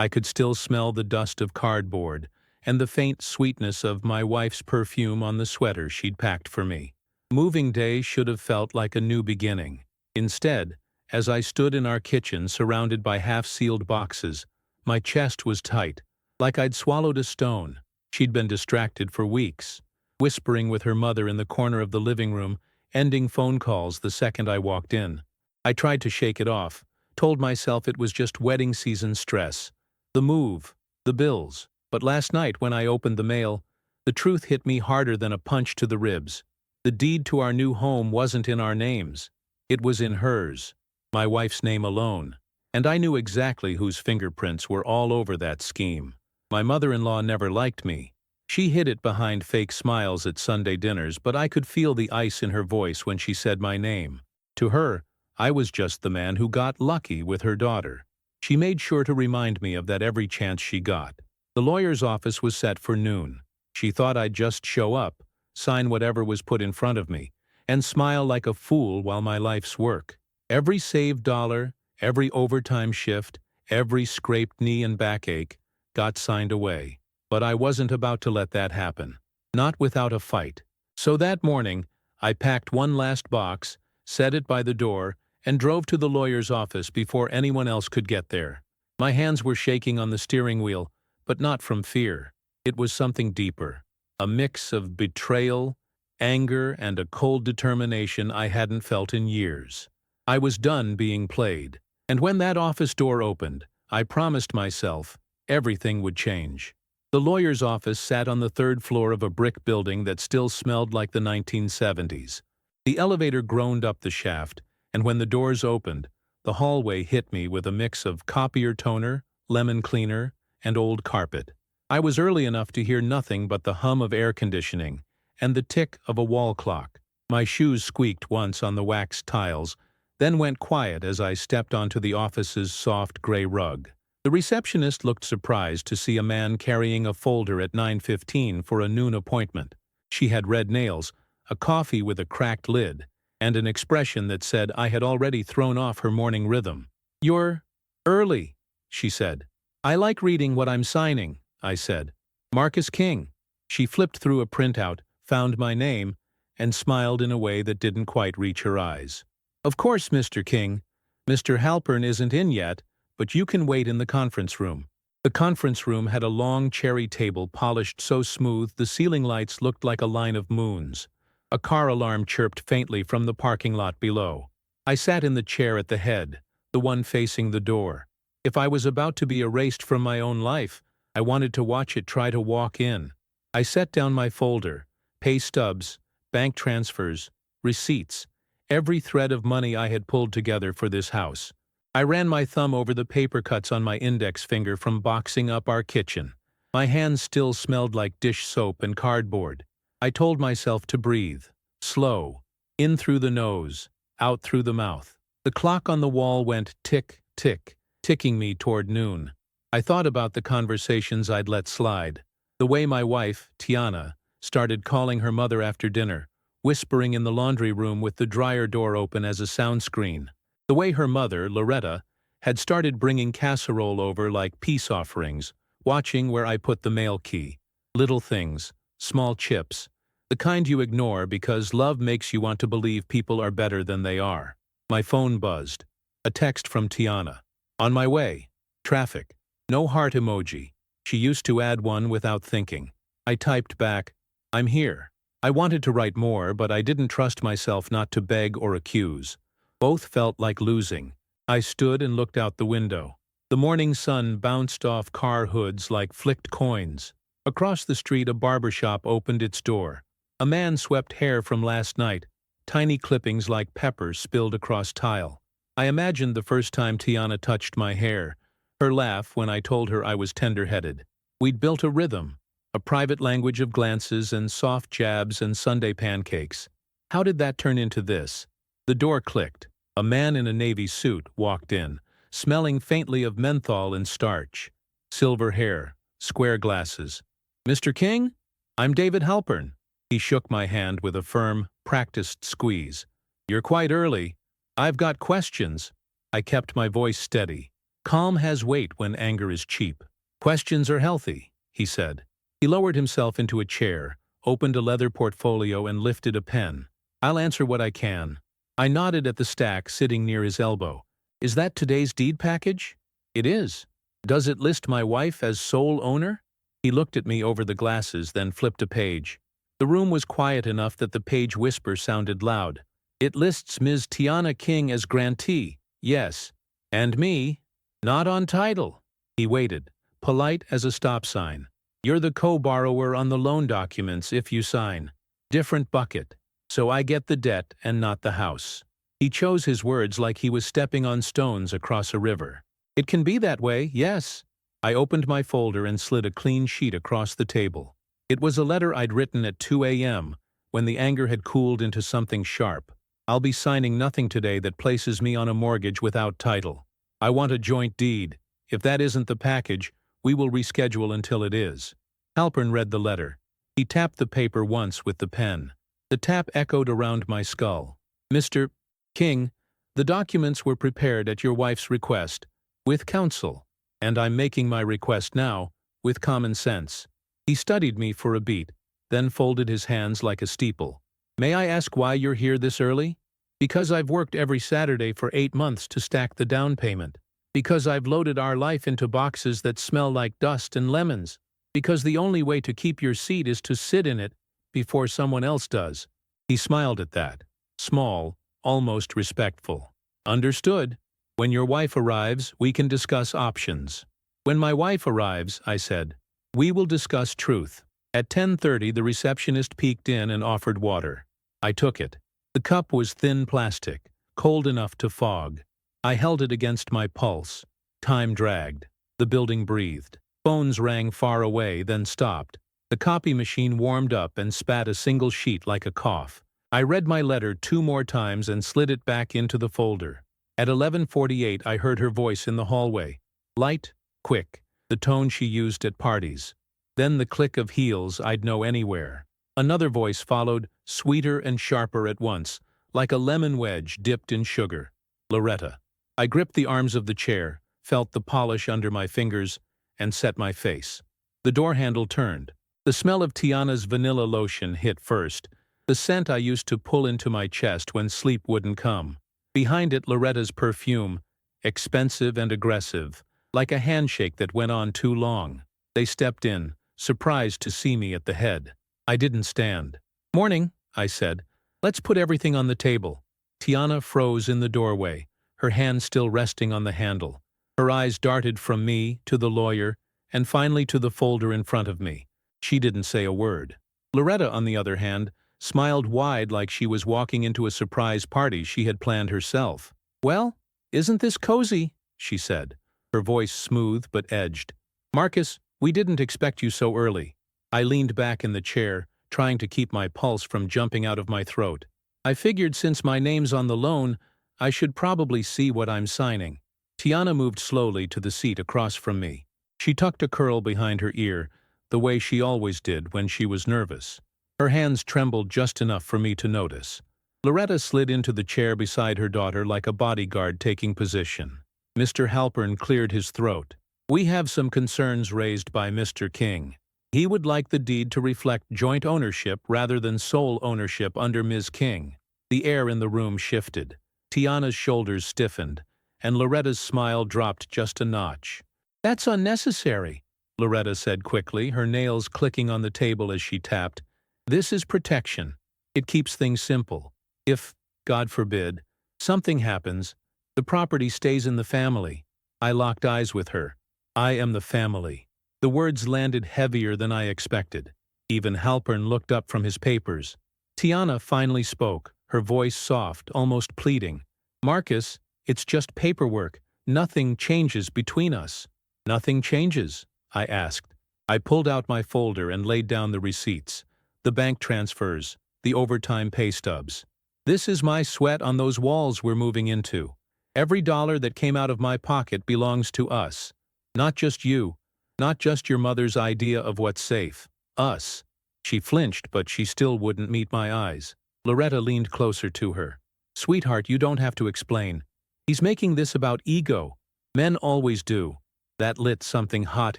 I could still smell the dust of cardboard and the faint sweetness of my wife's perfume on the sweater she'd packed for me. Moving day should have felt like a new beginning. Instead, as I stood in our kitchen surrounded by half-sealed boxes, my chest was tight, like I'd swallowed a stone. She'd been distracted for weeks, whispering with her mother in the corner of the living room, ending phone calls the second I walked in. I tried to shake it off, told myself it was just wedding season stress, the move, the bills. But last night when I opened the mail, the truth hit me harder than a punch to the ribs. The deed to our new home wasn't in our names. It was in hers, my wife's name alone. And I knew exactly whose fingerprints were all over that scheme. My mother-in-law never liked me. She hid it behind fake smiles at Sunday dinners, but I could feel the ice in her voice when she said my name. To her, I was just the man who got lucky with her daughter. She made sure to remind me of that every chance she got. The lawyer's office was set for noon. She thought I'd just show up, sign whatever was put in front of me, and smile like a fool while my life's work. Every saved dollar, every overtime shift, every scraped knee and backache got signed away. But I wasn't about to let that happen. Not without a fight. So that morning, I packed one last box, set it by the door, and drove to the lawyer's office before anyone else could get there. My hands were shaking on the steering wheel, but not from fear. It was something deeper. A mix of betrayal, anger, and a cold determination I hadn't felt in years. I was done being played. And when that office door opened, I promised myself everything would change. The lawyer's office sat on the third floor of a brick building that still smelled like the 1970s. The elevator groaned up the shaft, and when the doors opened, the hallway hit me with a mix of copier toner, lemon cleaner, and old carpet. I was early enough to hear nothing but the hum of air conditioning and the tick of a wall clock. My shoes squeaked once on the waxed tiles, then went quiet as I stepped onto the office's soft gray rug. The receptionist looked surprised to see a man carrying a folder at 9:15 for a noon appointment. She had red nails, a coffee with a cracked lid, and an expression that said I had already thrown off her morning rhythm. "You're early," she said. "I like reading what I'm signing," I said. "Marcus King." She flipped through a printout, found my name, and smiled in a way that didn't quite reach her eyes. "Of course, Mr. King. Mr. Halpern isn't in yet, but you can wait in the conference room." The conference room had a long cherry table polished so smooth the ceiling lights looked like a line of moons. A car alarm chirped faintly from the parking lot below. I sat in the chair at the head, the one facing the door. If I was about to be erased from my own life, I wanted to watch it try to walk in. I set down my folder, pay stubs, bank transfers, receipts, every thread of money I had pulled together for this house. I ran my thumb over the paper cuts on my index finger from boxing up our kitchen. My hands still smelled like dish soap and cardboard. I told myself to breathe, slow, in through the nose, out through the mouth. The clock on the wall went tick, tick, ticking me toward noon. I thought about the conversations I'd let slide, the way my wife, Tiana, started calling her mother after dinner, whispering in the laundry room with the dryer door open as a sound screen, the way her mother, Loretta, had started bringing casserole over like peace offerings, watching where I put the mail key. Little things, small chips, the kind you ignore because love makes you want to believe people are better than they are. My phone buzzed. A text from Tiana. "On my way. Traffic." No heart emoji. She used to add one without thinking. I typed back, "I'm here." I wanted to write more, but I didn't trust myself not to beg or accuse. Both felt like losing. I stood and looked out the window. The morning sun bounced off car hoods like flicked coins. Across the street, a barber shop opened its door. A man swept hair from last night, tiny clippings like peppers spilled across tile. I imagined the first time Tiana touched my hair, her laugh when I told her I was tender-headed. We'd built a rhythm, a private language of glances and soft jabs and Sunday pancakes. How did that turn into this? The door clicked. A man in a navy suit walked in, smelling faintly of menthol and starch. Silver hair, square glasses. "Mr. King? I'm David Halpern." He shook my hand with a firm, practiced squeeze. "You're quite early. I've got questions." I kept my voice steady. Calm has weight when anger is cheap. Questions are healthy, he said. He lowered himself into a chair, opened a leather portfolio and lifted a pen. I'll answer what I can. I nodded at the stack sitting near his elbow. Is that today's deed package? It is. Does it list my wife as sole owner? He looked at me over the glasses, then flipped a page. The room was quiet enough that the page whisper sounded loud. It lists Ms. Tiana King as grantee, yes. And me, not on title. He waited, polite as a stop sign. You're the co-borrower on the loan documents if you sign. Different bucket. So I get the debt and not the house. He chose his words like he was stepping on stones across a river. It can be that way, yes. I opened my folder and slid a clean sheet across the table. It was a letter I'd written at 2 a.m., when the anger had cooled into something sharp. I'll be signing nothing today that places me on a mortgage without title. I want a joint deed. If that isn't the package, we will reschedule until it is. Halpern read the letter. He tapped the paper once with the pen. The tap echoed around my skull. Mr. King, the documents were prepared at your wife's request, with counsel, and I'm making my request now, with common sense. He studied me for a beat, then folded his hands like a steeple. May I ask why you're here this early? Because I've worked every Saturday for 8 months to stack the down payment. Because I've loaded our life into boxes that smell like dust and lemons. Because the only way to keep your seat is to sit in it before someone else does. He smiled at that. Small, almost respectful. Understood. When your wife arrives, we can discuss options. When my wife arrives, I said, we will discuss truth. At 10:30, the receptionist peeked in and offered water. I took it. The cup was thin plastic, cold enough to fog. I held it against my pulse. Time dragged. The building breathed. Phones rang far away, then stopped. The copy machine warmed up and spat a single sheet like a cough. I read my letter 2 more times and slid it back into the folder. At 11:48, I heard her voice in the hallway. Light, quick, the tone she used at parties. Then the click of heels I'd know anywhere. Another voice followed, sweeter and sharper at once, like a lemon wedge dipped in sugar. Loretta. I gripped the arms of the chair, felt the polish under my fingers, and set my face. The door handle turned. The smell of Tiana's vanilla lotion hit first, the scent I used to pull into my chest when sleep wouldn't come. Behind it, Loretta's perfume, expensive and aggressive, like a handshake that went on too long. They stepped in, surprised to see me at the head. I didn't stand. Morning, I said. Let's put everything on the table. Tiana froze in the doorway, her hand still resting on the handle. Her eyes darted from me to the lawyer, and finally to the folder in front of me. She didn't say a word. Loretta, on the other hand, smiled wide like she was walking into a surprise party she had planned herself. Well, isn't this cozy? She said, her voice smooth but edged. Marcus, we didn't expect you so early. I leaned back in the chair, trying to keep my pulse from jumping out of my throat. I figured since my name's on the loan, I should probably see what I'm signing. Tiana moved slowly to the seat across from me. She tucked a curl behind her ear, the way she always did when she was nervous. Her hands trembled just enough for me to notice. Loretta slid into the chair beside her daughter like a bodyguard taking position. Mr. Halpern cleared his throat. We have some concerns raised by Mr. King. He would like the deed to reflect joint ownership rather than sole ownership under Ms. King. The air in the room shifted. Tiana's shoulders stiffened, and Loretta's smile dropped just a notch. That's unnecessary, Loretta said quickly, her nails clicking on the table as she tapped. This is protection. It keeps things simple. If, God forbid, something happens, the property stays in the family. I locked eyes with her. I am the family. The words landed heavier than I expected. Even Halpern looked up from his papers. Tiana finally spoke, her voice soft, almost pleading. Marcus, it's just paperwork. Nothing changes between us. Nothing changes, I asked. I pulled out my folder and laid down the receipts, the bank transfers, the overtime pay stubs. This is my sweat on those walls we're moving into. Every dollar that came out of my pocket belongs to us. Not just you. Not just your mother's idea of what's safe. Us. She flinched, but she still wouldn't meet my eyes. Loretta leaned closer to her. Sweetheart, you don't have to explain. He's making this about ego. Men always do. That lit something hot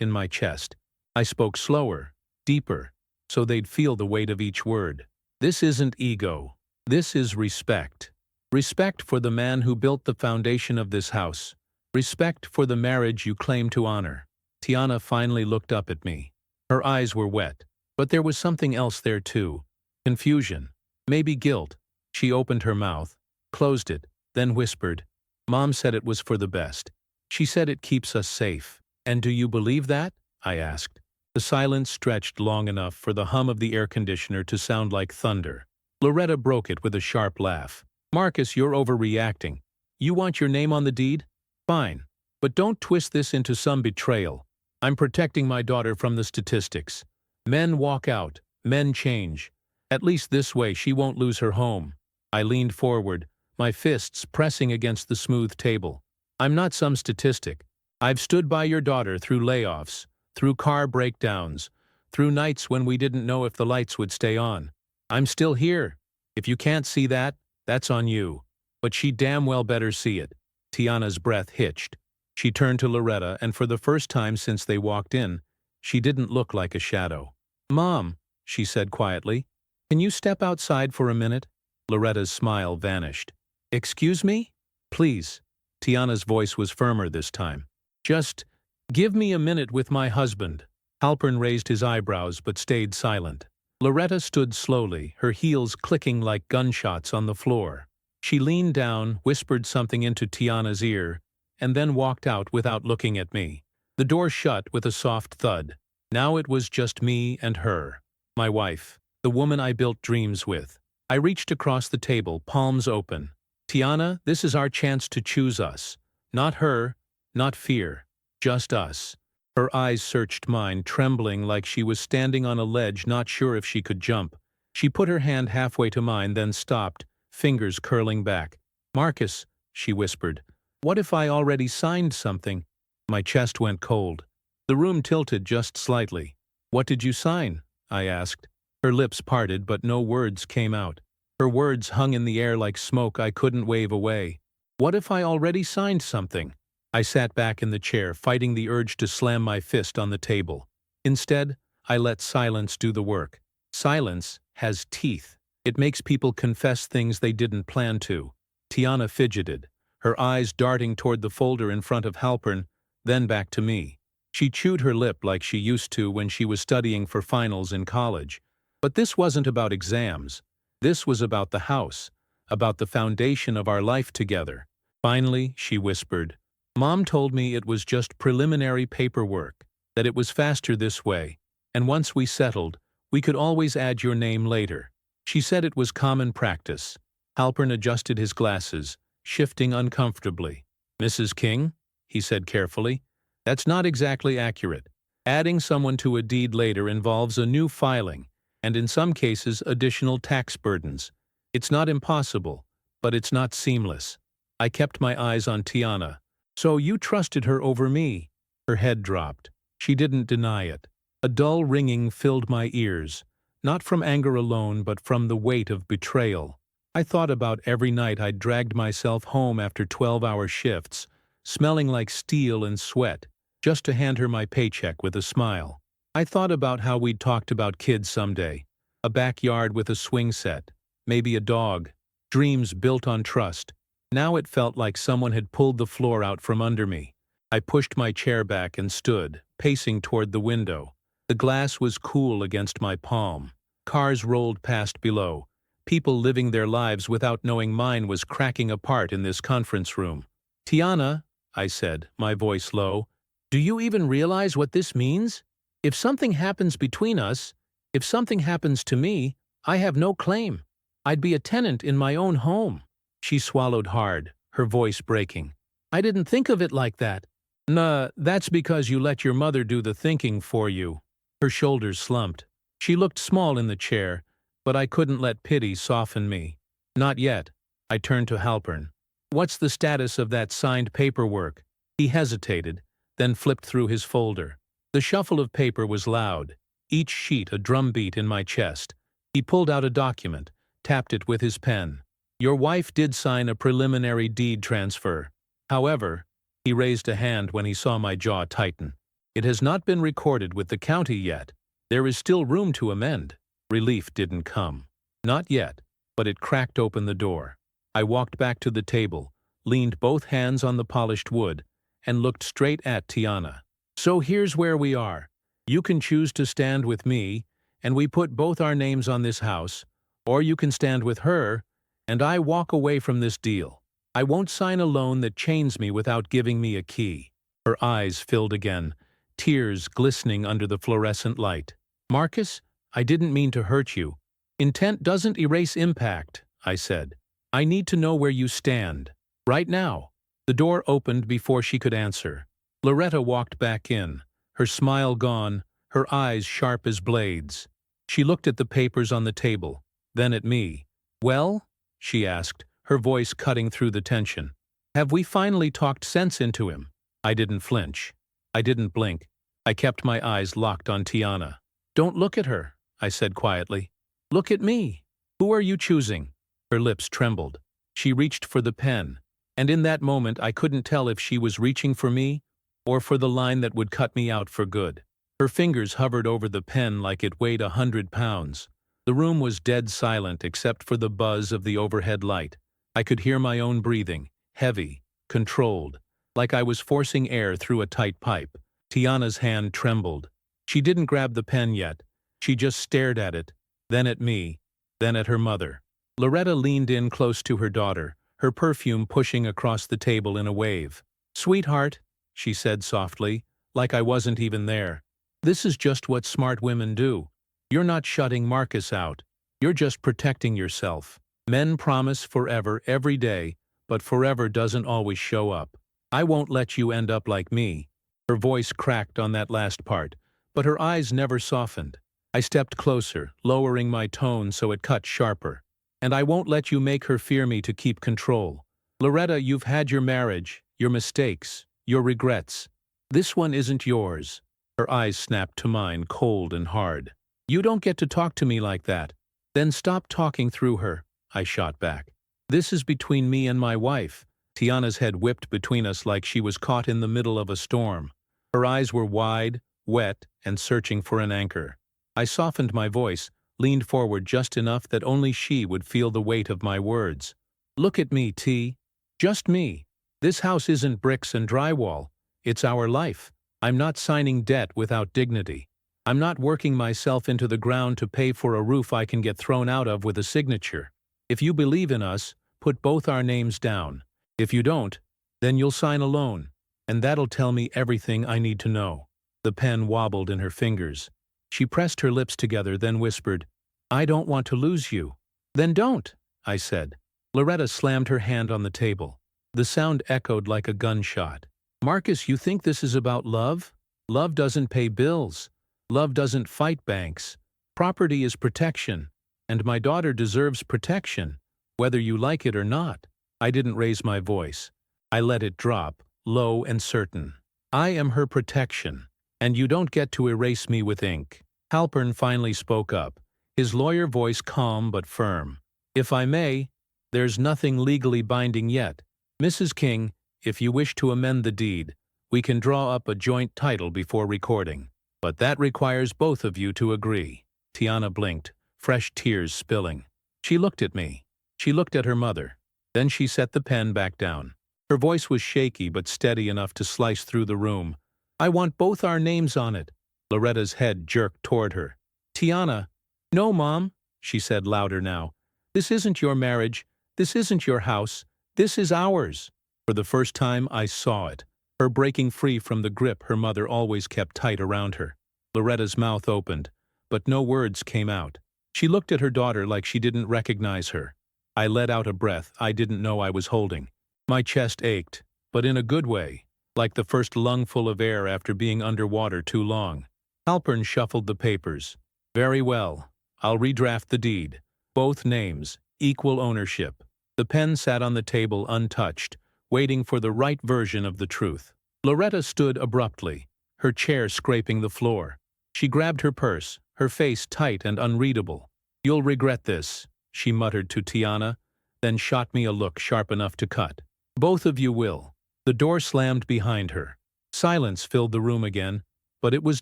in my chest. I spoke slower, deeper, so they'd feel the weight of each word. This isn't ego. This is respect. Respect for the man who built the foundation of this house. Respect for the marriage you claim to honor. Tiana finally looked up at me. Her eyes were wet, but there was something else there too. Confusion. Maybe guilt. She opened her mouth, closed it, then whispered, "Mom said it was for the best. She said it keeps us safe." "And do you believe that?" I asked. The silence stretched long enough for the hum of the air conditioner to sound like thunder. Loretta broke it with a sharp laugh. "Marcus, you're overreacting. You want your name on the deed? Fine. But don't twist this into some betrayal. I'm protecting my daughter from the statistics. Men walk out. Men change. At least this way she won't lose her home." I leaned forward, my fists pressing against the smooth table. "I'm not some statistic. I've stood by your daughter through layoffs, through car breakdowns, through nights when we didn't know if the lights would stay on. I'm still here. If you can't see that, that's on you. But she damn well better see it." Tiana's breath hitched. She turned to Loretta, and for the first time since they walked in, she didn't look like a shadow. "Mom," she said quietly, "can you step outside for a minute?" Loretta's smile vanished. "Excuse me? Please." Tiana's voice was firmer this time. "Just give me a minute with my husband." Halpern raised his eyebrows but stayed silent. Loretta stood slowly, her heels clicking like gunshots on the floor. She leaned down, whispered something into Tiana's ear, and then walked out without looking at me. The door shut with a soft thud. Now it was just me and her. My wife, the woman I built dreams with. I reached across the table, palms open. "Tiana, this is our chance to choose us. Not her, not fear. Just us." Her eyes searched mine, trembling like she was standing on a ledge, not sure if she could jump. She put her hand halfway to mine, then stopped, fingers curling back. "Marcus," she whispered, "what if I already signed something?" My chest went cold. The room tilted just slightly. "What did you sign?" I asked. Her lips parted, but no words came out. Her words hung in the air like smoke I couldn't wave away. "What if I already signed something?" I sat back in the chair, fighting the urge to slam my fist on the table. Instead, I let silence do the work. Silence has teeth. It makes people confess things they didn't plan to. Tiana fidgeted, her eyes darting toward the folder in front of Halpern, then back to me. She chewed her lip like she used to when she was studying for finals in college. But this wasn't about exams. This was about the house, about the foundation of our life together. Finally, she whispered, "Mom told me it was just preliminary paperwork, that it was faster this way, and once we settled, we could always add your name later. She said it was common practice." Halpern adjusted his glasses, shifting uncomfortably. "Mrs. King," he said carefully, "that's not exactly accurate. Adding someone to a deed later involves a new filing, and in some cases additional tax burdens. It's not impossible, but it's not seamless." I kept my eyes on Tiana. "So you trusted her over me?" Her head dropped. She didn't deny it. A dull ringing filled my ears, not from anger alone but from the weight of betrayal. I thought about every night I'd dragged myself home after 12-hour shifts, smelling like steel and sweat, just to hand her my paycheck with a smile. I thought about how we'd talked about kids someday, a backyard with a swing set, maybe a dog, dreams built on trust. Now it felt like someone had pulled the floor out from under me. I pushed my chair back and stood, pacing toward the window. The glass was cool against my palm. Cars rolled past below. People living their lives without knowing mine was cracking apart in this conference room. "Tiana," I said, my voice low, "do you even realize what this means? If something happens between us, if something happens to me, I have no claim. I'd be a tenant in my own home." She swallowed hard, her voice breaking. "I didn't think of it like that." "Nah, that's because you let your mother do the thinking for you." Her shoulders slumped. She looked small in the chair, but I couldn't let pity soften me. "Not yet." I turned to Halpern. "What's the status of that signed paperwork?" He hesitated, then flipped through his folder. The shuffle of paper was loud, each sheet a drumbeat in my chest. He pulled out a document, tapped it with his pen. "Your wife did sign a preliminary deed transfer. However," He raised a hand when he saw my jaw tighten. It has not been recorded with the county yet. There is still room to amend. Relief didn't come. Not yet, but it cracked open the door. I walked back to the table, leaned both hands on the polished wood, and looked straight at Tiana. So here's where we are. You can choose to stand with me, and we put both our names on this house, or you can stand with her, and I walk away from this deal. I won't sign a loan that chains me without giving me a key. Her eyes filled again, tears glistening under the fluorescent light. Marcus, I didn't mean to hurt you. Intent doesn't erase impact, I said. I need to know where you stand. Right now. The door opened before she could answer. Loretta walked back in, her smile gone, her eyes sharp as blades. She looked at the papers on the table, then at me. Well? She asked, her voice cutting through the tension. Have we finally talked sense into him? I didn't flinch. I didn't blink. I kept my eyes locked on Tiana. Don't look at her, I said quietly. Look at me. Who are you choosing? Her lips trembled. She reached for the pen, and in that moment I couldn't tell if she was reaching for me or for the line that would cut me out for good. Her fingers hovered over the pen like it weighed 100 pounds. The room was dead silent except for the buzz of the overhead light. I could hear my own breathing, heavy, controlled, like I was forcing air through a tight pipe. Tiana's hand trembled. She didn't grab the pen yet. She just stared at it, then at me, then at her mother. Loretta leaned in close to her daughter, her perfume pushing across the table in a wave. Sweetheart, she said softly, like I wasn't even there. This is just what smart women do. You're not shutting Marcus out. You're just protecting yourself. Men promise forever every day, but forever doesn't always show up. I won't let you end up like me. Her voice cracked on that last part, but her eyes never softened. I stepped closer, lowering my tone so it cut sharper. And I won't let you make her fear me to keep control. Loretta, you've had your marriage, your mistakes, your regrets. This one isn't yours. Her eyes snapped to mine, cold and hard. You don't get to talk to me like that. Then stop talking through her, I shot back. This is between me and my wife. Tiana's head whipped between us like she was caught in the middle of a storm. Her eyes were wide, wet, and searching for an anchor. I softened my voice, leaned forward just enough that only she would feel the weight of my words. Look at me, T. Just me. This house isn't bricks and drywall. It's our life. I'm not signing debt without dignity. I'm not working myself into the ground to pay for a roof I can get thrown out of with a signature. If you believe in us, put both our names down. If you don't, then you'll sign a loan, and that'll tell me everything I need to know. The pen wobbled in her fingers. She pressed her lips together, then whispered, I don't want to lose you. Then don't, I said. Loretta slammed her hand on the table. The sound echoed like a gunshot. Marcus, you think this is about love? Love doesn't pay bills. Love doesn't fight banks. Property is protection, and my daughter deserves protection, whether you like it or not. I didn't raise my voice. I let it drop, low and certain. I am her protection, and you don't get to erase me with ink. Halpern finally spoke up, his lawyer voice calm but firm. If I may, there's nothing legally binding yet. Mrs. King, if you wish to amend the deed, we can draw up a joint title before recording. But that requires both of you to agree. Tiana blinked, fresh tears spilling. She looked at me. She looked at her mother. Then she set the pen back down. Her voice was shaky but steady enough to slice through the room. I want both our names on it. Loretta's head jerked toward her. Tiana. No, Mom, she said louder now. This isn't your marriage. This isn't your house. This is ours. For the first time, I saw it. Her breaking free from the grip her mother always kept tight around her. Loretta's mouth opened, but no words came out. She looked at her daughter like she didn't recognize her. I let out a breath I didn't know I was holding. My chest ached, but in a good way, like the first lungful of air after being underwater too long. Halpern shuffled the papers. Very well. I'll redraft the deed. Both names, equal ownership. The pen sat on the table untouched, waiting for the right version of the truth. Loretta stood abruptly, her chair scraping the floor. She grabbed her purse, her face tight and unreadable. You'll regret this, she muttered to Tiana, then shot me a look sharp enough to cut. Both of you will. The door slammed behind her. Silence filled the room again, but it was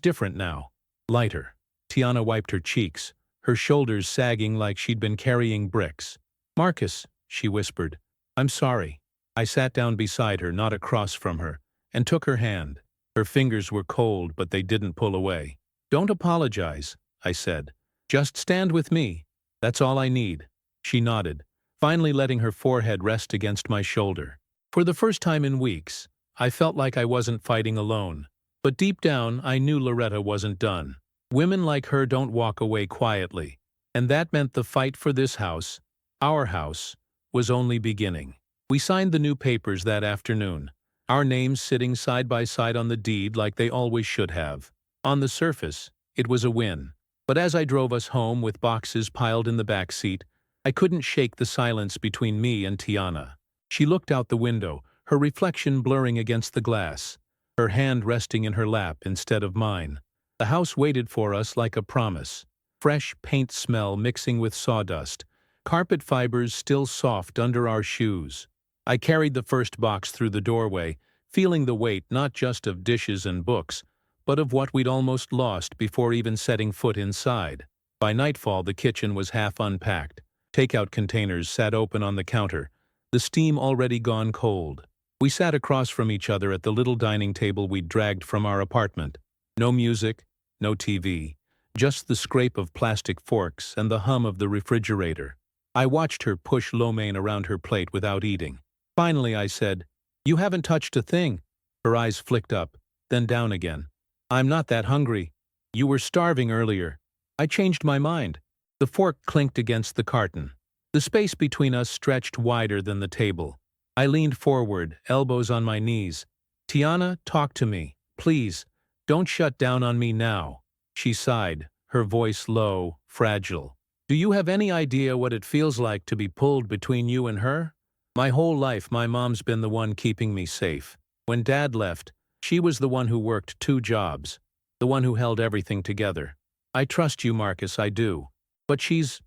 different now. Lighter. Tiana wiped her cheeks, her shoulders sagging like she'd been carrying bricks. "Marcus," she whispered, "I'm sorry." I sat down beside her, not across from her, and took her hand. Her fingers were cold, but they didn't pull away. "Don't apologize," I said. "Just stand with me. That's all I need." She nodded, finally letting her forehead rest against my shoulder. For the first time in weeks, I felt like I wasn't fighting alone. But deep down, I knew Loretta wasn't done. Women like her don't walk away quietly. And that meant the fight for this house, our house, was only beginning. We signed the new papers that afternoon, our names sitting side by side on the deed like they always should have. On the surface, it was a win. But as I drove us home with boxes piled in the back seat, I couldn't shake the silence between me and Tiana. She looked out the window, her reflection blurring against the glass, her hand resting in her lap instead of mine. The house waited for us like a promise. Fresh paint smell mixing with sawdust, carpet fibers still soft under our shoes. I carried the first box through the doorway, feeling the weight not just of dishes and books, but of what we'd almost lost before even setting foot inside. By nightfall, the kitchen was half unpacked. Takeout containers sat open on the counter, the steam already gone cold. We sat across from each other at the little dining table we'd dragged from our apartment. No music, no TV, just the scrape of plastic forks and the hum of the refrigerator. I watched her push lo mein around her plate without eating. Finally, I said, "You haven't touched a thing." Her eyes flicked up, then down again. "I'm not that hungry. You were starving earlier." I changed my mind. The fork clinked against the carton. The space between us stretched wider than the table. I leaned forward, elbows on my knees. "Tiana, talk to me. Please, don't shut down on me now." She sighed, her voice low, fragile. "Do you have any idea what it feels like to be pulled between you and her? My whole life, my mom's been the one keeping me safe. When Dad left, she was the one who worked 2 jobs, the one who held everything together. I trust you, Marcus, I do. But she's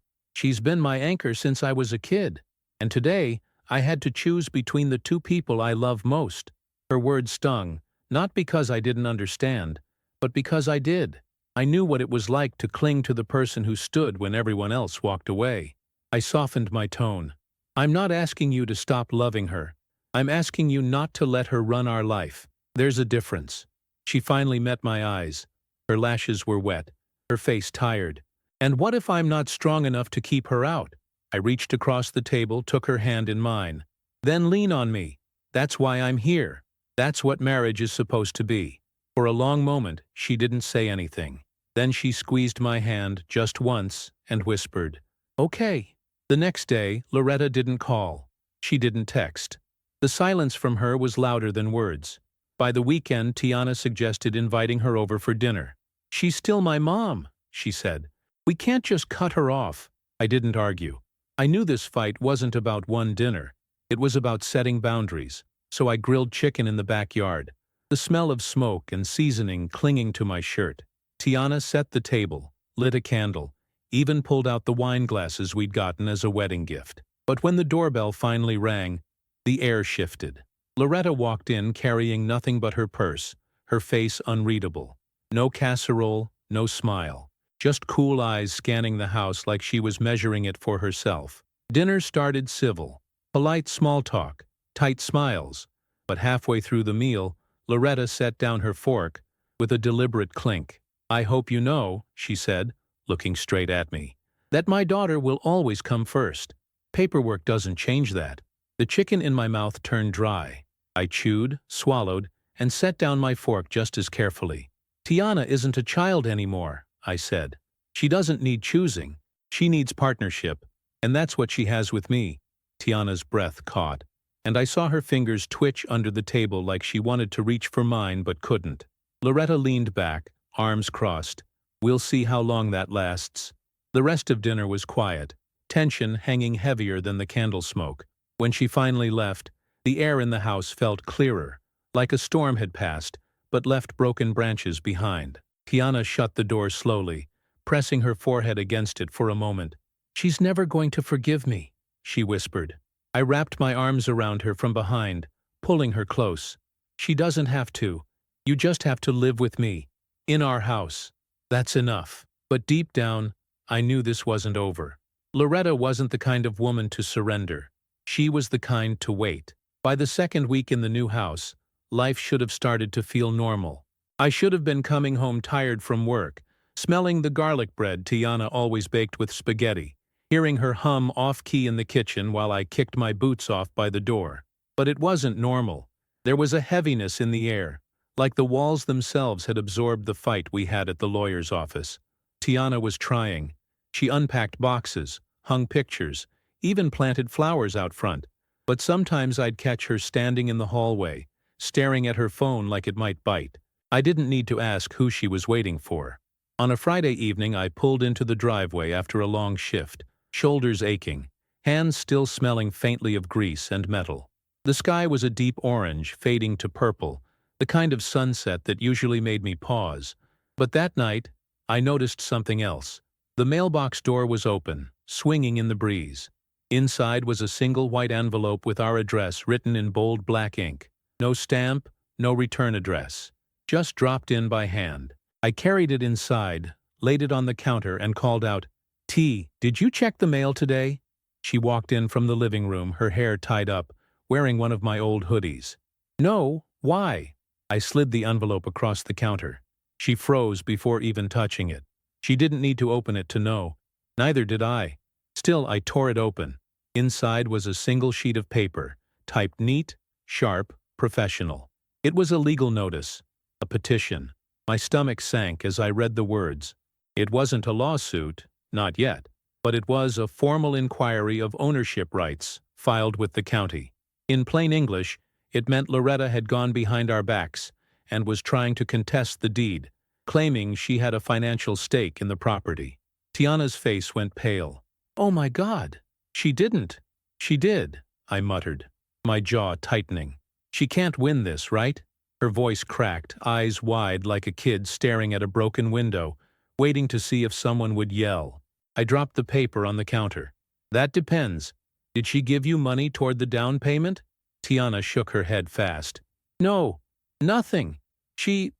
been my anchor since I was a kid. And today, I had to choose between the 2 people I love most." Her words stung, not because I didn't understand, but because I did. I knew what it was like to cling to the person who stood when everyone else walked away. I softened my tone. "I'm not asking you to stop loving her. I'm asking you not to let her run our life. There's a difference." She finally met my eyes. Her lashes were wet, her face tired. "And what if I'm not strong enough to keep her out?" I reached across the table, took her hand in mine. "Then lean on me. That's why I'm here. That's what marriage is supposed to be." For a long moment, she didn't say anything. Then she squeezed my hand just once and whispered, "Okay." The next day, Loretta didn't call. She didn't text. The silence from her was louder than words. By the weekend, Tiana suggested inviting her over for dinner. "She's still my mom," she said. "We can't just cut her off." I didn't argue. I knew this fight wasn't about one dinner. It was about setting boundaries. So I grilled chicken in the backyard, the smell of smoke and seasoning clinging to my shirt. Tiana set the table, lit a candle, even pulled out the wine glasses we'd gotten as a wedding gift. But when the doorbell finally rang, the air shifted. Loretta walked in carrying nothing but her purse, her face unreadable. No casserole, no smile. Just cool eyes scanning the house like she was measuring it for herself. Dinner started civil. Polite small talk, tight smiles. But halfway through the meal, Loretta set down her fork with a deliberate clink. "I hope you know," she said, looking straight at me, "that my daughter will always come first. Paperwork doesn't change that." The chicken in my mouth turned dry. I chewed, swallowed, and set down my fork just as carefully. "Tiana isn't a child anymore," I said. "She doesn't need choosing. She needs partnership. And that's what she has with me." Tiana's breath caught, and I saw her fingers twitch under the table like she wanted to reach for mine but couldn't. Loretta leaned back, arms crossed. "We'll see how long that lasts." The rest of dinner was quiet, tension hanging heavier than the candle smoke. When she finally left, the air in the house felt clearer, like a storm had passed, but left broken branches behind. Tiana shut the door slowly, pressing her forehead against it for a moment. "She's never going to forgive me," she whispered. I wrapped my arms around her from behind, pulling her close. She doesn't have to. You just have to live with me. In our house. That's enough. But deep down, I knew this wasn't over. Loretta wasn't the kind of woman to surrender. She was the kind to wait. By the second week in the new house, life should have started to feel normal. I should have been coming home tired from work, smelling the garlic bread Tiana always baked with spaghetti, hearing her hum off-key in the kitchen while I kicked my boots off by the door. But it wasn't normal. There was a heaviness in the air, like the walls themselves had absorbed the fight we had at the lawyer's office. Tiana was trying. She unpacked boxes, hung pictures, even planted flowers out front. But sometimes I'd catch her standing in the hallway, staring at her phone like it might bite. I didn't need to ask who she was waiting for. On a Friday evening, I pulled into the driveway after a long shift, shoulders aching, hands still smelling faintly of grease and metal. The sky was a deep orange, fading to purple, the kind of sunset that usually made me pause. But that night, I noticed something else. The mailbox door was open, swinging in the breeze. Inside was a single white envelope with our address written in bold black ink. No stamp, no return address. Just dropped in by hand. I carried it inside, laid it on the counter, and called out, "T, did you check the mail today?" She walked in from the living room, her hair tied up, wearing one of my old hoodies. "No, why?" I slid the envelope across the counter. She froze before even touching it. She didn't need to open it to know. Neither did I. Still, I tore it open. Inside was a single sheet of paper, typed neat, sharp, professional. It was a legal notice, a petition. My stomach sank as I read the words. It wasn't a lawsuit, not yet, but it was a formal inquiry of ownership rights, filed with the county. In plain English, it meant Loretta had gone behind our backs and was trying to contest the deed, claiming she had a financial stake in the property. Tiana's face went pale. "Oh my God! She didn't." "She did," I muttered, my jaw tightening. "She can't win this, right?" Her voice cracked, eyes wide like a kid staring at a broken window, waiting to see if someone would yell. I dropped the paper on the counter. "That depends. Did she give you money toward the down payment?" Tiana shook her head fast. "No, nothing. She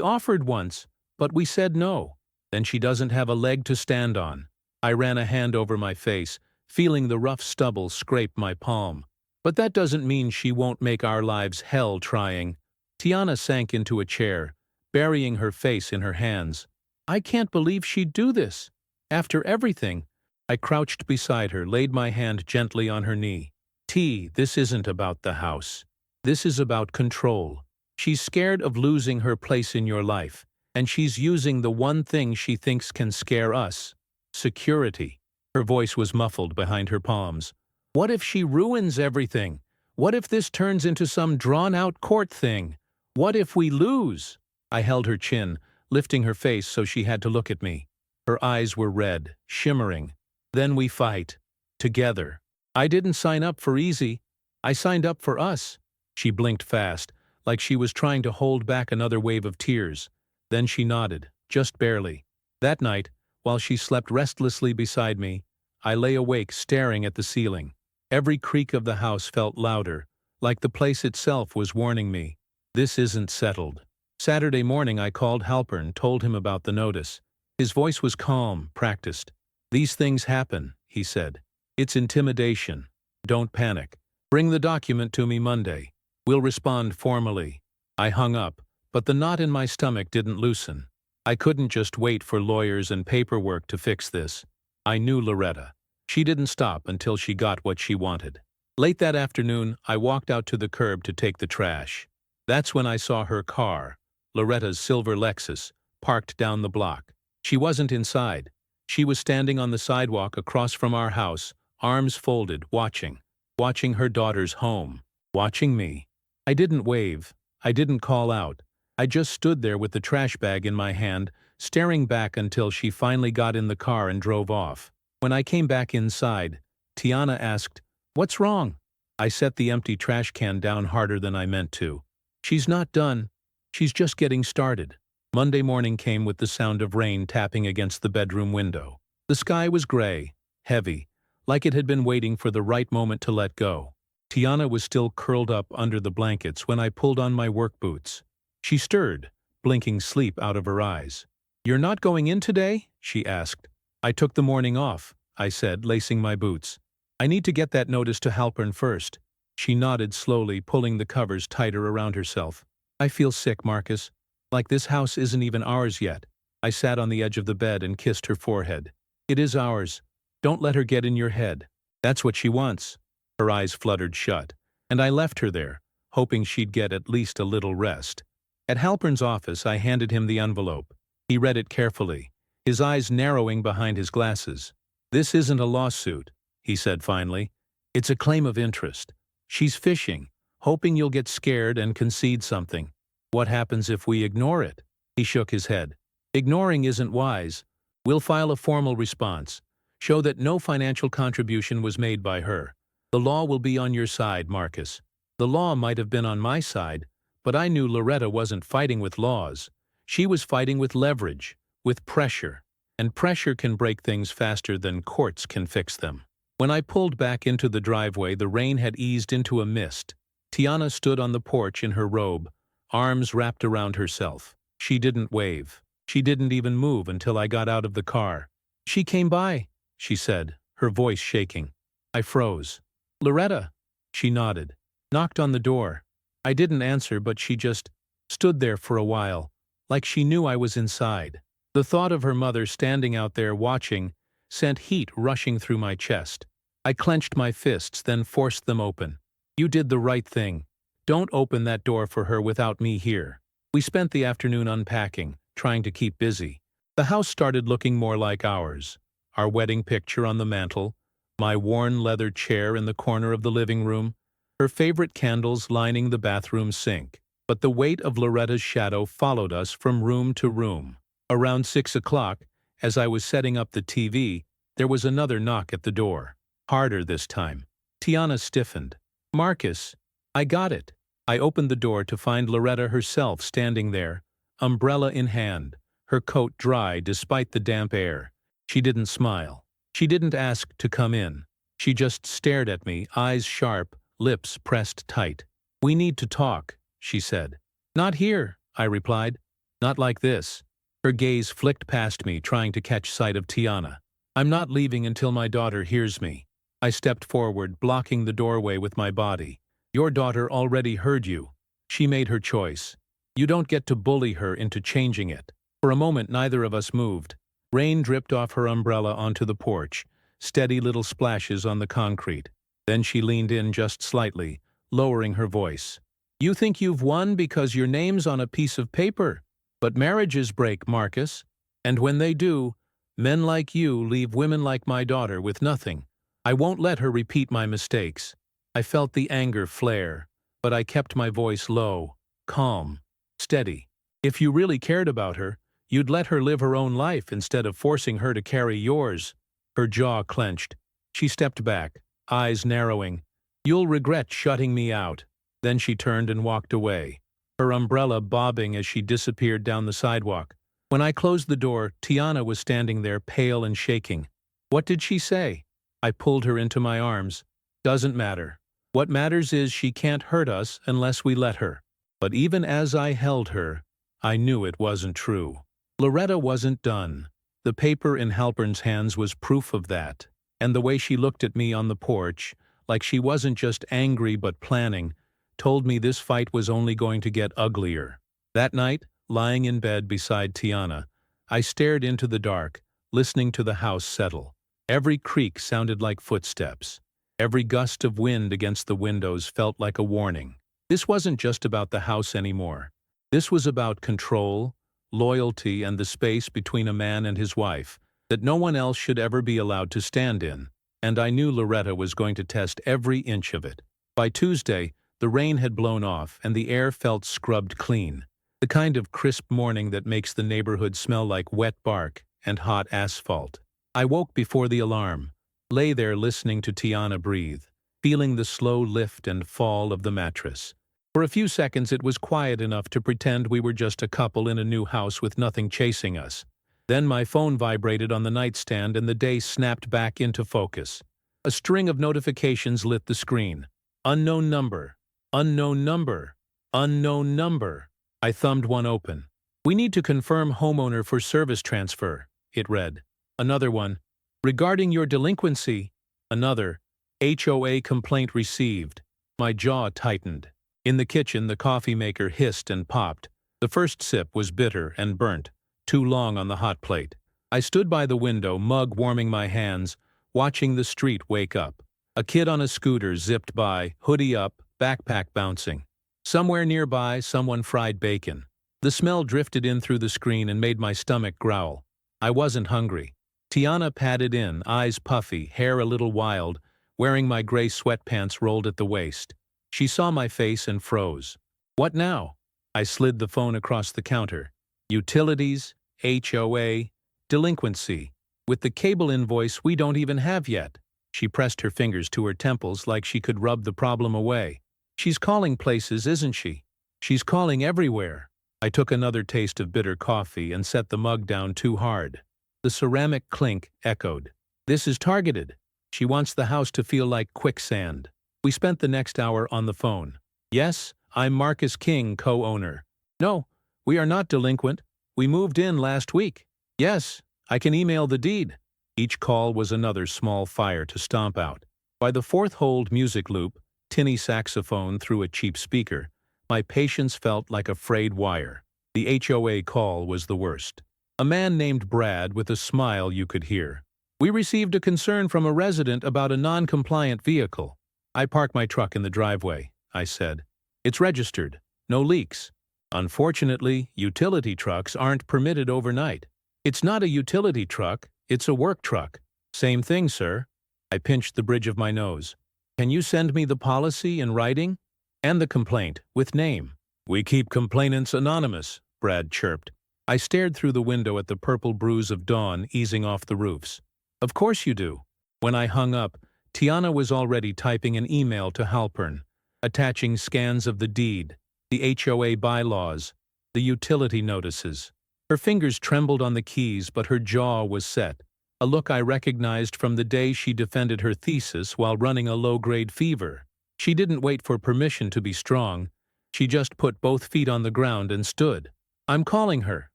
offered once, but we said no. Then she doesn't have a leg to stand on." I ran a hand over my face, feeling the rough stubble scrape my palm. "But that doesn't mean she won't make our lives hell trying." Tiana sank into a chair, burying her face in her hands. "I can't believe she'd do this. After everything." I crouched beside her, laid my hand gently on her knee. "T, this isn't about the house. This is about control. She's scared of losing her place in your life, and she's using the one thing she thinks can scare us: security." Her voice was muffled behind her palms. "What if she ruins everything? What if this turns into some drawn-out court thing? What if we lose?" I held her chin, lifting her face so she had to look at me. Her eyes were red, shimmering. "Then we fight. Together. I didn't sign up for easy. I signed up for us." She blinked fast, like she was trying to hold back another wave of tears. Then she nodded, just barely. That night, while she slept restlessly beside me, I lay awake staring at the ceiling. Every creak of the house felt louder, like the place itself was warning me. This isn't settled. Saturday morning I called Halpern, told him about the notice. His voice was calm, practiced. "These things happen," he said. "It's intimidation. Don't panic. Bring the document to me Monday. We'll respond formally." I hung up, but the knot in my stomach didn't loosen. I couldn't just wait for lawyers and paperwork to fix this. I knew Loretta. She didn't stop until she got what she wanted. Late that afternoon, I walked out to the curb to take the trash. That's when I saw her car, Loretta's silver Lexus, parked down the block. She wasn't inside. She was standing on the sidewalk across from our house, arms folded, watching her daughter's home, watching me. I didn't wave. I didn't call out. I just stood there with the trash bag in my hand, staring back until she finally got in the car and drove off. When I came back inside, Tiana asked, "What's wrong?" I set the empty trash can down harder than I meant to. "She's not done. She's just getting started." Monday morning came with the sound of rain tapping against the bedroom window. The sky was gray, heavy, like it had been waiting for the right moment to let go. Tiana was still curled up under the blankets when I pulled on my work boots. She stirred, blinking sleep out of her eyes. "You're not going in today?" she asked. "I took the morning off," I said, lacing my boots. "I need to get that notice to Halpern first." She nodded slowly, pulling the covers tighter around herself. "I feel sick, Marcus. Like this house isn't even ours yet." I sat on the edge of the bed and kissed her forehead. "It is ours. Don't let her get in your head. That's what she wants." Her eyes fluttered shut, and I left her there, hoping she'd get at least a little rest. At Halpern's office, I handed him the envelope. He read it carefully, his eyes narrowing behind his glasses. "This isn't a lawsuit," he said finally. "It's a claim of interest. She's fishing, hoping you'll get scared and concede something." "What happens if we ignore it?" He shook his head. "Ignoring isn't wise. We'll file a formal response. Show that no financial contribution was made by her. The law will be on your side, Marcus." The law might have been on my side, but I knew Loretta wasn't fighting with laws. She was fighting with leverage, with pressure. And pressure can break things faster than courts can fix them. When I pulled back into the driveway, the rain had eased into a mist. Tiana stood on the porch in her robe, arms wrapped around herself. She didn't wave. She didn't even move until I got out of the car. "She came by," she said, her voice shaking. I froze. "Loretta." She nodded, knocked on the door. I didn't answer, but she just stood there for a while, like she knew I was inside. The thought of her mother standing out there watching sent heat rushing through my chest. I clenched my fists, then forced them open. "You did the right thing. Don't open that door for her without me here." We spent the afternoon unpacking, trying to keep busy. The house started looking more like ours. Our wedding picture on the mantel, my worn leather chair in the corner of the living room, her favorite candles lining the bathroom sink. But the weight of Loretta's shadow followed us from room to room. Around 6 o'clock, as I was setting up the TV, there was another knock at the door. Harder this time. Tiana stiffened. "Marcus." I got it. I opened the door to find Loretta herself standing there, umbrella in hand, her coat dry despite the damp air. She didn't smile. She didn't ask to come in. She just stared at me, eyes sharp, lips pressed tight. "We need to talk," she said. "Not here," I replied. "Not like this." Her gaze flicked past me, trying to catch sight of Tiana. "I'm not leaving until my daughter hears me." I stepped forward, blocking the doorway with my body. "Your daughter already heard you. She made her choice. You don't get to bully her into changing it." For a moment, neither of us moved. Rain dripped off her umbrella onto the porch, steady little splashes on the concrete. Then she leaned in just slightly, lowering her voice. "You think you've won because your name's on a piece of paper. But marriages break, Marcus. And when they do, men like you leave women like my daughter with nothing. I won't let her repeat my mistakes." I felt the anger flare, but I kept my voice low, calm, steady. "If you really cared about her, you'd let her live her own life instead of forcing her to carry yours." Her jaw clenched. She stepped back, eyes narrowing. "You'll regret shutting me out." Then she turned and walked away, her umbrella bobbing as she disappeared down the sidewalk. When I closed the door, Tiana was standing there, pale and shaking. "What did she say?" I pulled her into my arms. "Doesn't matter. What matters is she can't hurt us unless we let her." But even as I held her, I knew it wasn't true. Loretta wasn't done. The paper in Halpern's hands was proof of that. And the way she looked at me on the porch, like she wasn't just angry but planning, told me this fight was only going to get uglier. That night, lying in bed beside Tiana, I stared into the dark, listening to the house settle. Every creak sounded like footsteps. Every gust of wind against the windows felt like a warning. This wasn't just about the house anymore. This was about control, loyalty, and the space between a man and his wife that no one else should ever be allowed to stand in. And I knew Loretta was going to test every inch of it. By Tuesday, the rain had blown off and the air felt scrubbed clean. The kind of crisp morning that makes the neighborhood smell like wet bark and hot asphalt. I woke before the alarm, lay there listening to Tiana breathe, feeling the slow lift and fall of the mattress. For a few seconds it was quiet enough to pretend we were just a couple in a new house with nothing chasing us. Then my phone vibrated on the nightstand and the day snapped back into focus. A string of notifications lit the screen. Unknown number. Unknown number. Unknown number. I thumbed one open. We need to confirm homeowner for service transfer, it read. Another one. Regarding your delinquency. Another. HOA complaint received. My jaw tightened. In the kitchen, the coffee maker hissed and popped. The first sip was bitter and burnt, too long on the hot plate. I stood by the window, mug warming my hands, watching the street wake up. A kid on a scooter zipped by, hoodie up, backpack bouncing. Somewhere nearby, someone fried bacon. The smell drifted in through the screen and made my stomach growl. I wasn't hungry. Tiana padded in, eyes puffy, hair a little wild, wearing my gray sweatpants rolled at the waist. She saw my face and froze. What now? I slid the phone across the counter. Utilities, HOA, delinquency. With the cable invoice we don't even have yet. She pressed her fingers to her temples like she could rub the problem away. She's calling places, isn't she? She's calling everywhere. I took another taste of bitter coffee and set the mug down too hard. The ceramic clink echoed. This is targeted. She wants the house to feel like quicksand. We spent the next hour on the phone. Yes, I'm Marcus King, co-owner. No, we are not delinquent. We moved in last week. Yes, I can email the deed. Each call was another small fire to stomp out. By the fourth hold music loop, tinny saxophone through a cheap speaker, my patience felt like a frayed wire. The HOA call was the worst. A man named Brad with a smile you could hear. We received a concern from a resident about a non-compliant vehicle. I parked my truck in the driveway, I said. It's registered. No leaks. Unfortunately, utility trucks aren't permitted overnight. It's not a utility truck, it's a work truck. Same thing, sir. I pinched the bridge of my nose. Can you send me the policy in writing? And the complaint, with name. We keep complainants anonymous, Brad chirped. I stared through the window at the purple bruise of dawn easing off the roofs. Of course you do. When I hung up, Tiana was already typing an email to Halpern, attaching scans of the deed, the HOA bylaws, the utility notices. Her fingers trembled on the keys, but her jaw was set, a look I recognized from the day she defended her thesis while running a low-grade fever. She didn't wait for permission to be strong. She just put both feet on the ground and stood. I'm calling her,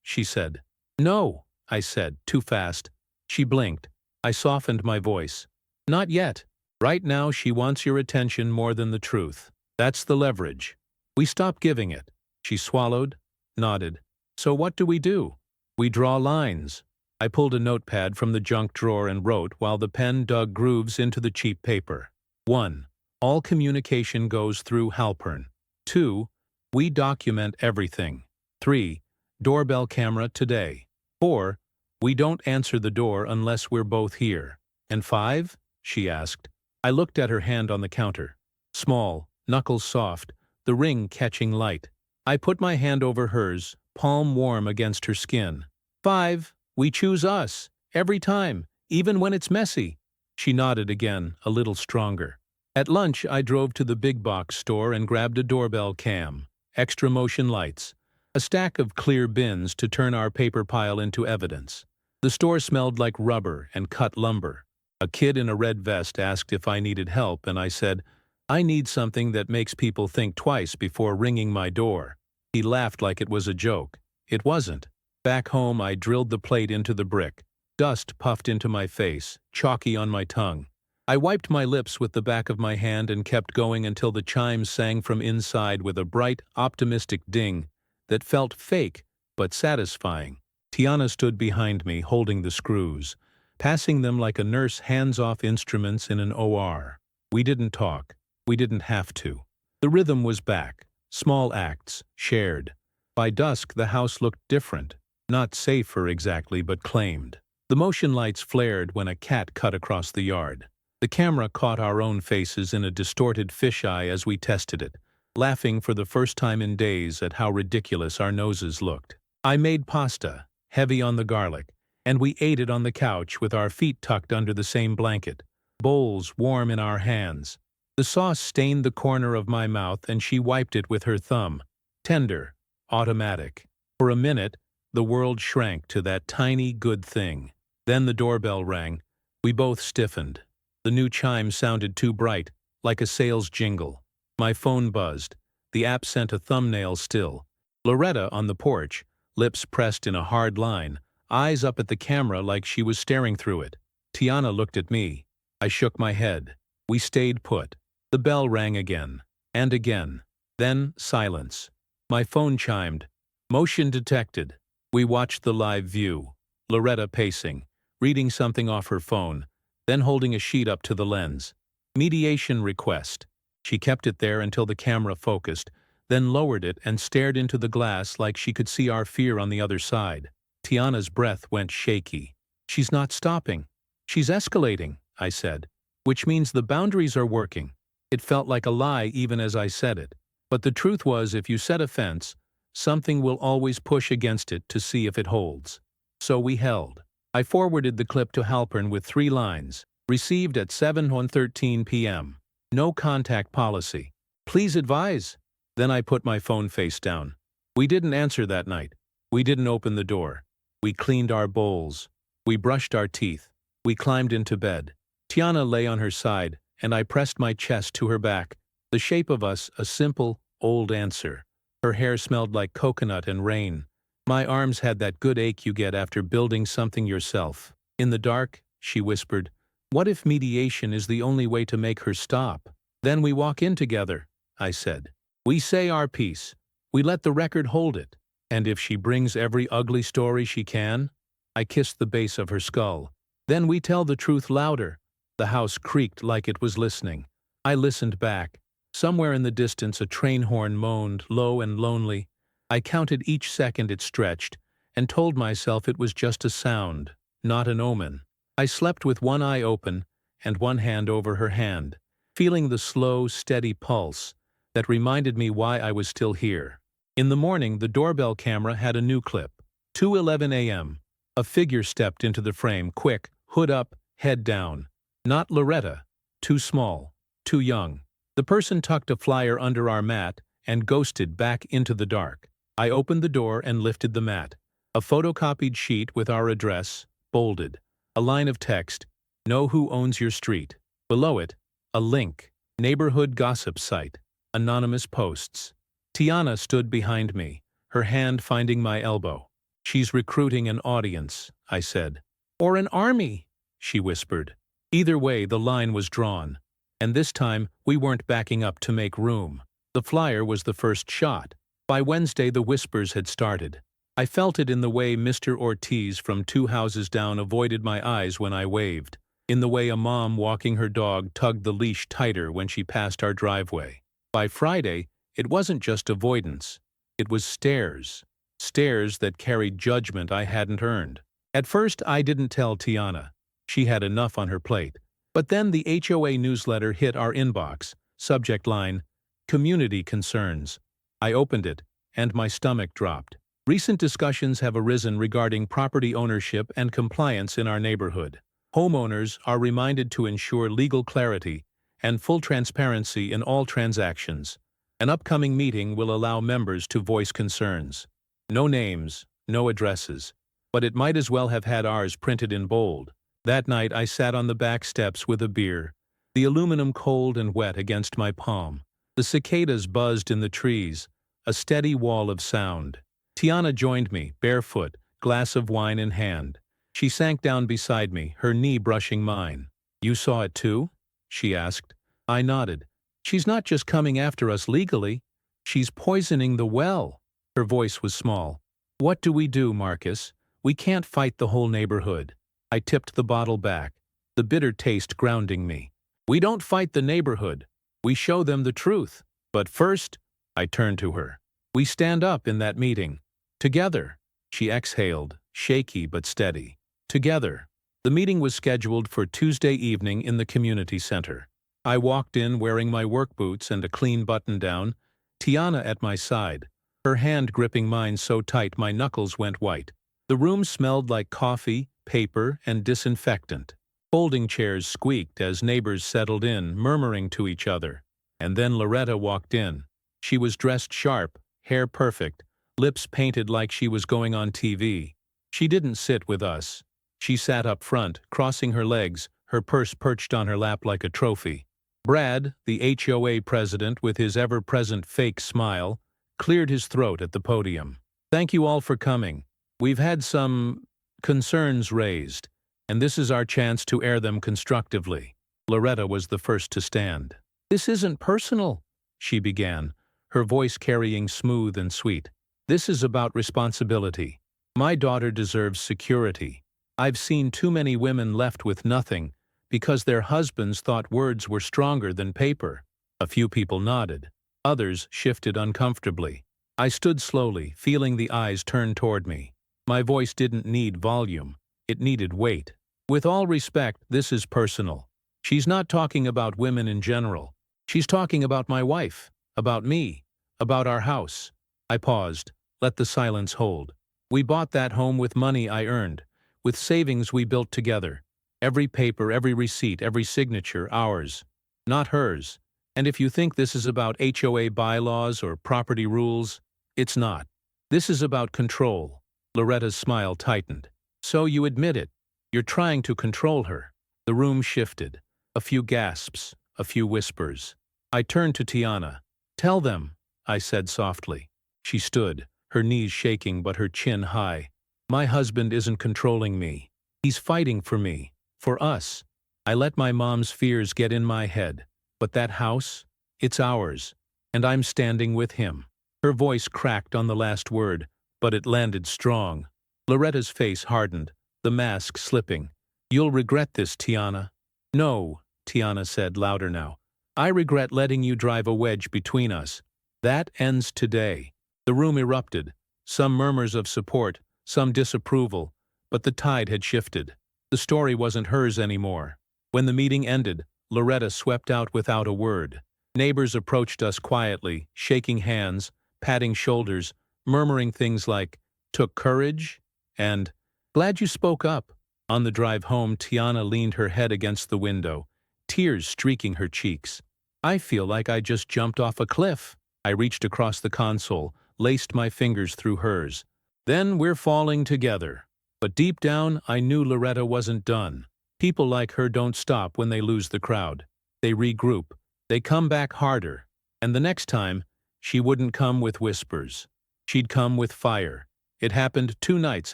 she said. No, I said, too fast. She blinked. I softened my voice. Not yet. Right now she wants your attention more than the truth. That's the leverage. We stop giving it. She swallowed, nodded. So what do? We draw lines. I pulled a notepad from the junk drawer and wrote while the pen dug grooves into the cheap paper. 1. All communication goes through Halpern. 2. We document everything. 3. Doorbell camera today. 4. We don't answer the door unless we're both here. And 5? She asked. I looked at her hand on the counter. Small, knuckles soft, the ring catching light. I put my hand over hers, palm warm against her skin. 5. We choose us. Every time. Even when it's messy. She nodded again, a little stronger. At lunch, I drove to the big box store and grabbed a doorbell cam, extra motion lights, a stack of clear bins to turn our paper pile into evidence. The store smelled like rubber and cut lumber. A kid in a red vest asked if I needed help, and I said, I need something that makes people think twice before ringing my door. He laughed like it was a joke. It wasn't. Back home, I drilled the plate into the brick. Dust puffed into my face, chalky on my tongue. I wiped my lips with the back of my hand and kept going until the chimes sang from inside with a bright, optimistic ding that felt fake but satisfying. Tiana stood behind me, holding the screws, passing them like a nurse hands off instruments in an OR. We didn't talk. We didn't have to. The rhythm was back. Small acts, shared. By dusk, the house looked different. Not safer exactly, but claimed. The motion lights flared when a cat cut across the yard. The camera caught our own faces in a distorted fisheye as we tested it, laughing for the first time in days at how ridiculous our noses looked. I made pasta, heavy on the garlic, and we ate it on the couch with our feet tucked under the same blanket, bowls warm in our hands. The sauce stained the corner of my mouth and she wiped it with her thumb. Tender, automatic. For a minute, the world shrank to that tiny good thing. Then the doorbell rang. We both stiffened. The new chime sounded too bright, like a sales jingle. My phone buzzed. The app sent a thumbnail still. Loretta on the porch, lips pressed in a hard line, eyes up at the camera like she was staring through it. Tiana looked at me. I shook my head. We stayed put. The bell rang again. And again. Then silence. My phone chimed. Motion detected. We watched the live view. Loretta pacing, reading something off her phone, then holding a sheet up to the lens. Mediation request. She kept it there until the camera focused, then lowered it and stared into the glass like she could see our fear on the other side. Tiana's breath went shaky. She's not stopping. She's escalating, I said. Which means the boundaries are working. It felt like a lie even as I said it. But the truth was, if you set a fence, something will always push against it to see if it holds. So we held. I forwarded the clip to Halpern with 3 lines. Received at 7:13 p.m. No contact policy. Please advise. Then I put my phone face down. We didn't answer that night. We didn't open the door. We cleaned our bowls. We brushed our teeth. We climbed into bed. Tiana lay on her side, and I pressed my chest to her back. The shape of us, a simple, old answer. Her hair smelled like coconut and rain. My arms had that good ache you get after building something yourself. In the dark, she whispered, what if mediation is the only way to make her stop? Then we walk in together, I said. We say our piece. We let the record hold it. And if she brings every ugly story she can? I kissed the base of her skull. Then we tell the truth louder. The house creaked like it was listening. I listened back. Somewhere in the distance a train horn moaned, low and lonely. I counted each second it stretched, and told myself it was just a sound, not an omen. I slept with one eye open, and one hand over her hand, feeling the slow, steady pulse that reminded me why I was still here. In the morning, the doorbell camera had a new clip. 2:11 a.m. A figure stepped into the frame, quick, hood up, head down. Not Loretta. Too small. Too young. The person tucked a flyer under our mat and ghosted back into the dark. I opened the door and lifted the mat. A photocopied sheet with our address, bolded. A line of text, know who owns your street. Below it, a link, neighborhood gossip site, anonymous posts. Tiana stood behind me, her hand finding my elbow. She's recruiting an audience, I said. Or an army, she whispered. Either way, the line was drawn. And this time, we weren't backing up to make room. The flyer was the first shot. By Wednesday, the whispers had started. I felt it in the way Mr. Ortiz from 2 houses down avoided my eyes when I waved, in the way a mom walking her dog tugged the leash tighter when she passed our driveway. By Friday, it wasn't just avoidance. It was stares. Stares that carried judgment I hadn't earned. At first, I didn't tell Tiana. She had enough on her plate. But then the HOA newsletter hit our inbox, subject line, Community Concerns. I opened it, and my stomach dropped. Recent discussions have arisen regarding property ownership and compliance in our neighborhood. Homeowners are reminded to ensure legal clarity and full transparency in all transactions. An upcoming meeting will allow members to voice concerns. No names, no addresses, but it might as well have had ours printed in bold. That night I sat on the back steps with a beer, the aluminum cold and wet against my palm. The cicadas buzzed in the trees, a steady wall of sound. Tiana joined me, barefoot, glass of wine in hand. She sank down beside me, her knee brushing mine. You saw it too? She asked. I nodded. She's not just coming after us legally. She's poisoning the well. Her voice was small. What do we do, Marcus? We can't fight the whole neighborhood. I tipped the bottle back, the bitter taste grounding me. We don't fight the neighborhood. We show them the truth. But first, I turned to her. We stand up in that meeting. Together. She exhaled, shaky but steady. Together. The meeting was scheduled for Tuesday evening in the community center. I walked in wearing my work boots and a clean button-down, Tiana at my side, her hand gripping mine so tight my knuckles went white. The room smelled like coffee, paper, and disinfectant. Folding chairs squeaked as neighbors settled in, murmuring to each other. And then Loretta walked in. She was dressed sharp, hair perfect, lips painted like she was going on TV. She didn't sit with us. She sat up front, crossing her legs, her purse perched on her lap like a trophy. Brad, the HOA president with his ever-present fake smile, cleared his throat at the podium. Thank you all for coming. We've had some concerns raised, and this is our chance to air them constructively. Loretta was the first to stand. This isn't personal, she began, her voice carrying smooth and sweet. This is about responsibility. My daughter deserves security. I've seen too many women left with nothing because their husbands thought words were stronger than paper. A few people nodded. Others shifted uncomfortably. I stood slowly, feeling the eyes turn toward me. My voice didn't need volume. It needed weight. With all respect, this is personal. She's not talking about women in general. She's talking about my wife, about me, about our house. I paused, let the silence hold. We bought that home with money I earned, with savings we built together. Every paper, every receipt, every signature, ours, not hers. And if you think this is about HOA bylaws or property rules, it's not. This is about control. Loretta's smile tightened. So you admit it. You're trying to control her. The room shifted. A few gasps, a few whispers. I turned to Tiana. Tell them, I said softly. She stood, her knees shaking but her chin high. My husband isn't controlling me. He's fighting for me. For us. I let my mom's fears get in my head. But that house? It's ours. And I'm standing with him. Her voice cracked on the last word, but it landed strong. Loretta's face hardened, the mask slipping. You'll regret this, Tiana. No, Tiana said louder now. I regret letting you drive a wedge between us. That ends today. The room erupted. Some murmurs of support, some disapproval, but the tide had shifted. The story wasn't hers anymore. When the meeting ended, Loretta swept out without a word. Neighbors approached us quietly, shaking hands, patting shoulders, murmuring things like, "Took courage?" and "Glad you spoke up." On the drive home, Tiana leaned her head against the window, tears streaking her cheeks. I feel like I just jumped off a cliff. I reached across the console, laced my fingers through hers. Then we're falling together. But deep down, I knew Loretta wasn't done. People like her don't stop when they lose the crowd. They regroup. They come back harder. And the next time, she wouldn't come with whispers. She'd come with fire. It happened 2 nights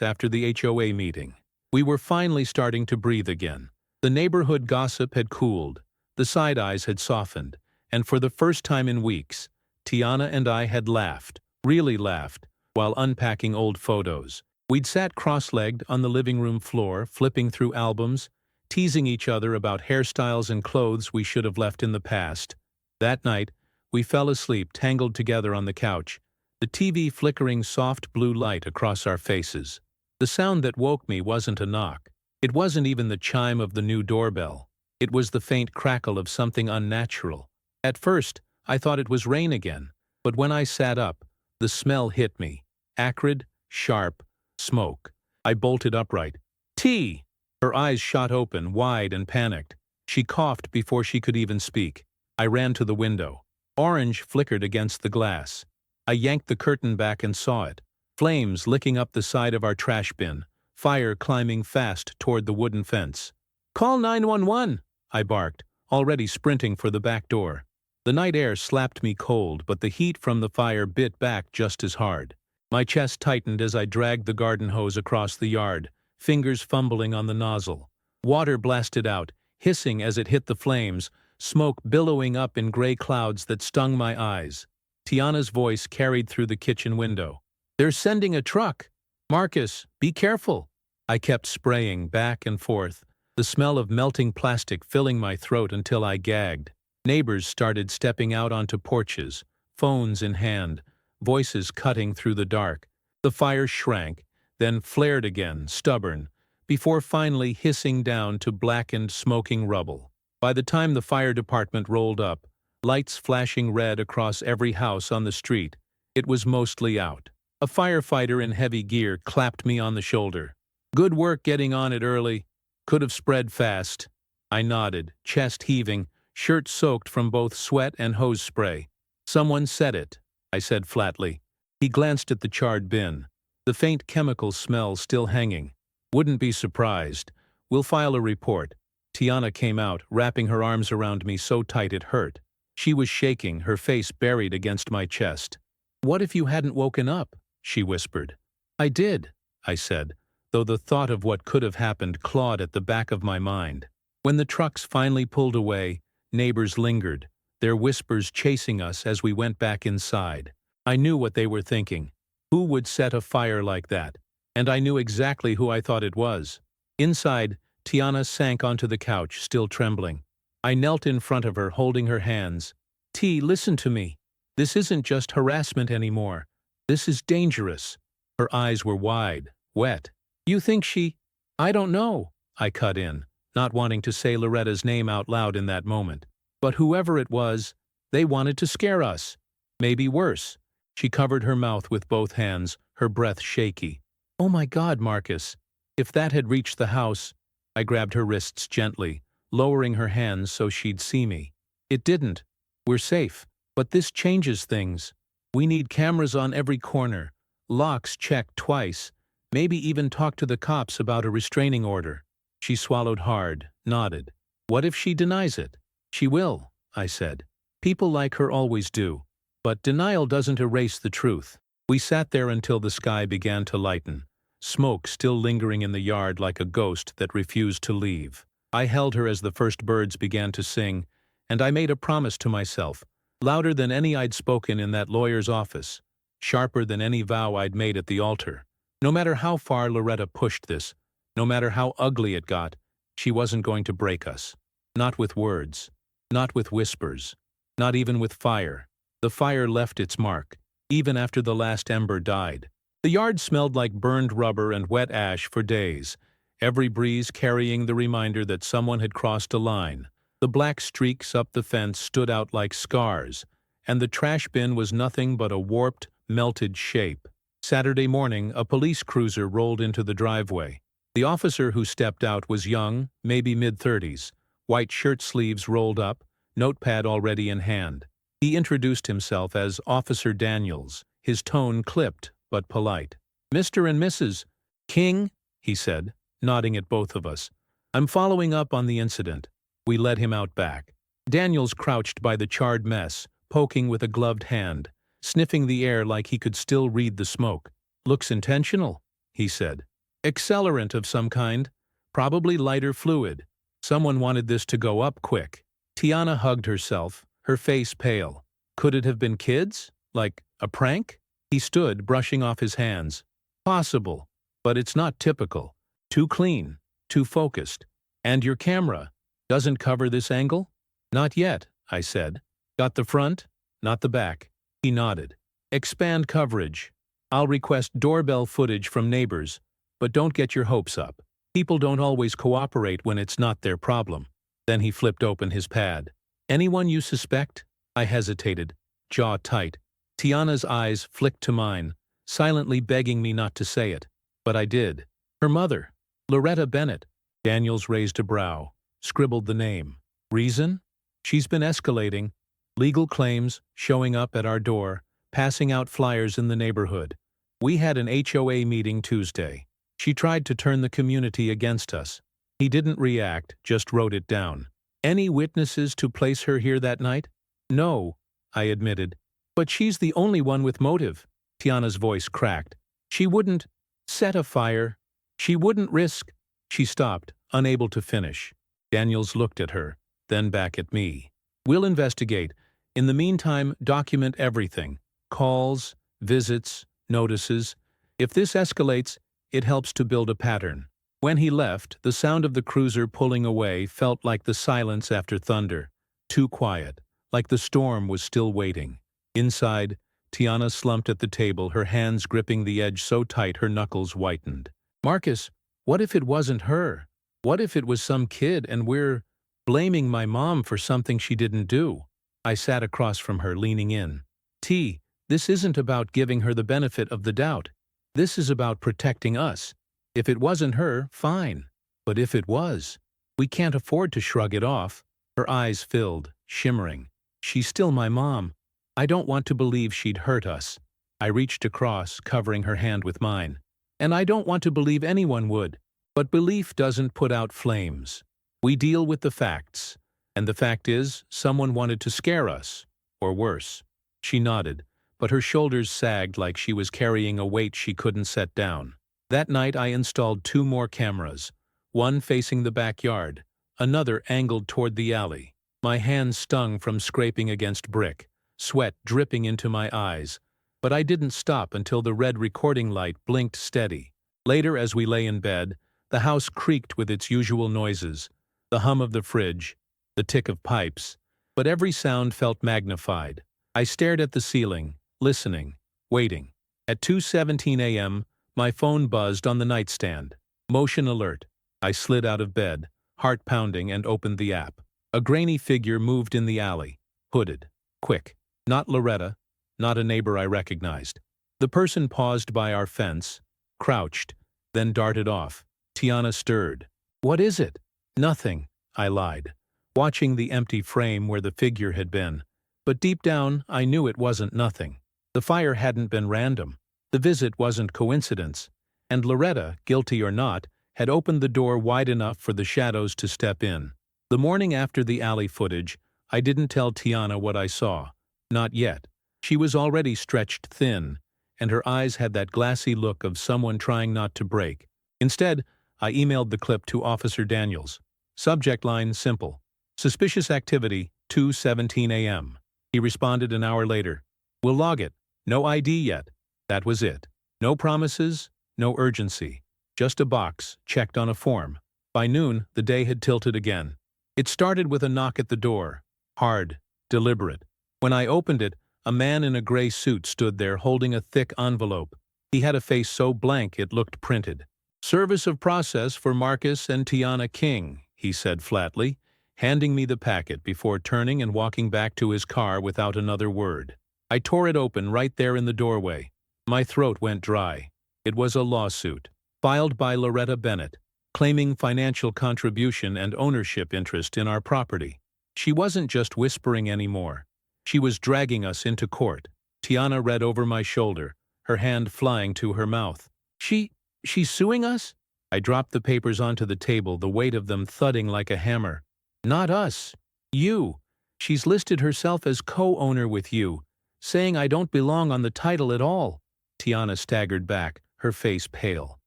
after the HOA meeting. We were finally starting to breathe again. The neighborhood gossip had cooled. The side eyes had softened. And for the first time in weeks, Tiana and I had laughed, really laughed, while unpacking old photos. We'd sat cross-legged on the living room floor, flipping through albums, teasing each other about hairstyles and clothes we should have left in the past. That night, we fell asleep tangled together on the couch, the TV flickering soft blue light across our faces. The sound that woke me wasn't a knock. It wasn't even the chime of the new doorbell. It was the faint crackle of something unnatural. At first, I thought it was rain again, but when I sat up, the smell hit me. Acrid, sharp, smoke. I bolted upright. "Tea!" Her eyes shot open, wide and panicked. She coughed before she could even speak. I ran to the window. Orange flickered against the glass. I yanked the curtain back and saw it. Flames licking up the side of our trash bin. Fire climbing fast toward the wooden fence. "Call 911!" I barked, already sprinting for the back door. The night air slapped me cold, but the heat from the fire bit back just as hard. My chest tightened as I dragged the garden hose across the yard, fingers fumbling on the nozzle. Water blasted out, hissing as it hit the flames, smoke billowing up in gray clouds that stung my eyes. Tiana's voice carried through the kitchen window. "They're sending a truck! Marcus, be careful!" I kept spraying back and forth, the smell of melting plastic filling my throat until I gagged. Neighbors started stepping out onto porches, phones in hand, voices cutting through the dark. The fire shrank, then flared again, stubborn, before finally hissing down to blackened, smoking rubble. By the time the fire department rolled up, lights flashing red across every house on the street, it was mostly out. A firefighter in heavy gear clapped me on the shoulder. "Good work getting on it early. Could have spread fast." I nodded, chest heaving, shirt soaked from both sweat and hose spray. "Someone said it," I said flatly. He glanced at the charred bin, the faint chemical smell still hanging. "Wouldn't be surprised. We'll file a report." Tiana came out, wrapping her arms around me so tight it hurt. She was shaking, her face buried against my chest. "What if you hadn't woken up?" she whispered. "I did," I said, though the thought of what could have happened clawed at the back of my mind. When the trucks finally pulled away, neighbors lingered, their whispers chasing us as we went back inside. I knew what they were thinking. Who would set a fire like that? And I knew exactly who I thought it was. Inside, Tiana sank onto the couch, still trembling. I knelt in front of her, holding her hands. "T, listen to me. This isn't just harassment anymore. This is dangerous." Her eyes were wide, wet. "You think she—" "I don't know," I cut in, not wanting to say Loretta's name out loud in that moment. "But whoever it was, they wanted to scare us. Maybe worse." She covered her mouth with both hands, her breath shaky. "Oh my God, Marcus. If that had reached the house—" I grabbed her wrists gently, lowering her hands so she'd see me. "It didn't. We're safe. But this changes things. We need cameras on every corner, locks checked twice, maybe even talk to the cops about a restraining order." She swallowed hard, nodded. "What if she denies it?" "She will," I said. "People like her always do. But denial doesn't erase the truth." We sat there until the sky began to lighten, smoke still lingering in the yard like a ghost that refused to leave. I held her as the first birds began to sing, and I made a promise to myself, louder than any I'd spoken in that lawyer's office, sharper than any vow I'd made at the altar. No matter how far Loretta pushed this, no matter how ugly it got, she wasn't going to break us. Not with words, not with whispers, not even with fire. The fire left its mark, even after the last ember died. The yard smelled like burned rubber and wet ash for days, every breeze carrying the reminder that someone had crossed a line. The black streaks up the fence stood out like scars, and the trash bin was nothing but a warped, melted shape. Saturday morning, a police cruiser rolled into the driveway. The officer who stepped out was young, maybe mid-30s, white shirt sleeves rolled up, notepad already in hand. He introduced himself as Officer Daniels, his tone clipped but polite. "Mr. and Mrs. King," he said, nodding at both of us. "I'm following up on the incident." We led him out back. Daniels crouched by the charred mess, poking with a gloved hand, sniffing the air like he could still read the smoke. "Looks intentional," he said. "Accelerant of some kind. Probably lighter fluid. Someone wanted this to go up quick." Tiana hugged herself, her face pale. "Could it have been kids? Like a prank?" He stood, brushing off his hands. "Possible. But it's not typical. Too clean. Too focused. And your camera doesn't cover this angle?" "Not yet," I said. "Got the front, not the back." He nodded. "Expand coverage. I'll request doorbell footage from neighbors, but don't get your hopes up. People don't always cooperate when it's not their problem." Then he flipped open his pad. "Anyone you suspect?" I hesitated, jaw tight. Tiana's eyes flicked to mine, silently begging me not to say it. But I did. "Her mother, Loretta Bennett." Daniels raised a brow, scribbled the name. "Reason? She's been escalating. Legal claims, showing up at our door, passing out flyers in the neighborhood. We had an HOA meeting Tuesday. She tried to turn the community against us." He didn't react, just wrote it down. "Any witnesses to place her here that night?" "No," I admitted. "But she's the only one with motive." Tiana's voice cracked. "She wouldn't set a fire. She wouldn't risk—" She stopped, unable to finish. Daniels looked at her, then back at me. "We'll investigate. In the meantime, document everything. Calls, visits, notices. If this escalates, it helps to build a pattern." When he left, the sound of the cruiser pulling away felt like the silence after thunder. Too quiet, like the storm was still waiting. Inside, Tiana slumped at the table, her hands gripping the edge so tight her knuckles whitened. "Marcus, what if it wasn't her? What if it was some kid and we're blaming my mom for something she didn't do?" I sat across from her, leaning in. "T, this isn't about giving her the benefit of the doubt. This is about protecting us. If it wasn't her, fine. But if it was, we can't afford to shrug it off." Her eyes filled, shimmering. "She's still my mom. I don't want to believe she'd hurt us." I reached across, covering her hand with mine. "And I don't want to believe anyone would. But belief doesn't put out flames. We deal with the facts. And the fact is, someone wanted to scare us. Or worse. She nodded, but her shoulders sagged like she was carrying a weight she couldn't set down. That night I installed 2 more cameras, one facing the backyard, another angled toward the alley. My hands stung from scraping against brick, sweat dripping into my eyes, but I didn't stop until the red recording light blinked steady. Later, as we lay in bed, the house creaked with its usual noises, the hum of the fridge, the tick of pipes, but every sound felt magnified. I stared at the ceiling, listening, waiting. At 2:17 a.m., my phone buzzed on the nightstand. Motion alert. I slid out of bed, heart pounding, and opened the app. A grainy figure moved in the alley, hooded, quick. Not Loretta, not a neighbor I recognized. The person paused by our fence, crouched, then darted off. Tiana stirred. "What is it?" "Nothing," I lied, watching the empty frame where the figure had been. But deep down, I knew it wasn't nothing. The fire hadn't been random. The visit wasn't coincidence. And Loretta, guilty or not, had opened the door wide enough for the shadows to step in. The morning after the alley footage, I didn't tell Tiana what I saw. Not yet. She was already stretched thin, and her eyes had that glassy look of someone trying not to break. Instead, I emailed the clip to Officer Daniels. Subject line simple. "Suspicious activity, 2:17 a.m. He responded an hour later. "We'll log it. No ID yet." That was it. No promises, no urgency. Just a box, checked on a form. By noon, the day had tilted again. It started with a knock at the door. Hard, deliberate. When I opened it, a man in a gray suit stood there holding a thick envelope. He had a face so blank it looked printed. "Service of process for Marcus and Tiana King," he said flatly, handing me the packet before turning and walking back to his car without another word. I tore it open right there in the doorway. My throat went dry. It was a lawsuit, filed by Loretta Bennett, claiming financial contribution and ownership interest in our property. She wasn't just whispering anymore. She was dragging us into court. Tiana read over my shoulder, her hand flying to her mouth. She's suing us?" I dropped the papers onto the table, the weight of them thudding like a hammer. "Not us. You. She's listed herself as co-owner with you, saying I don't belong on the title at all." Tiana staggered back, her face pale.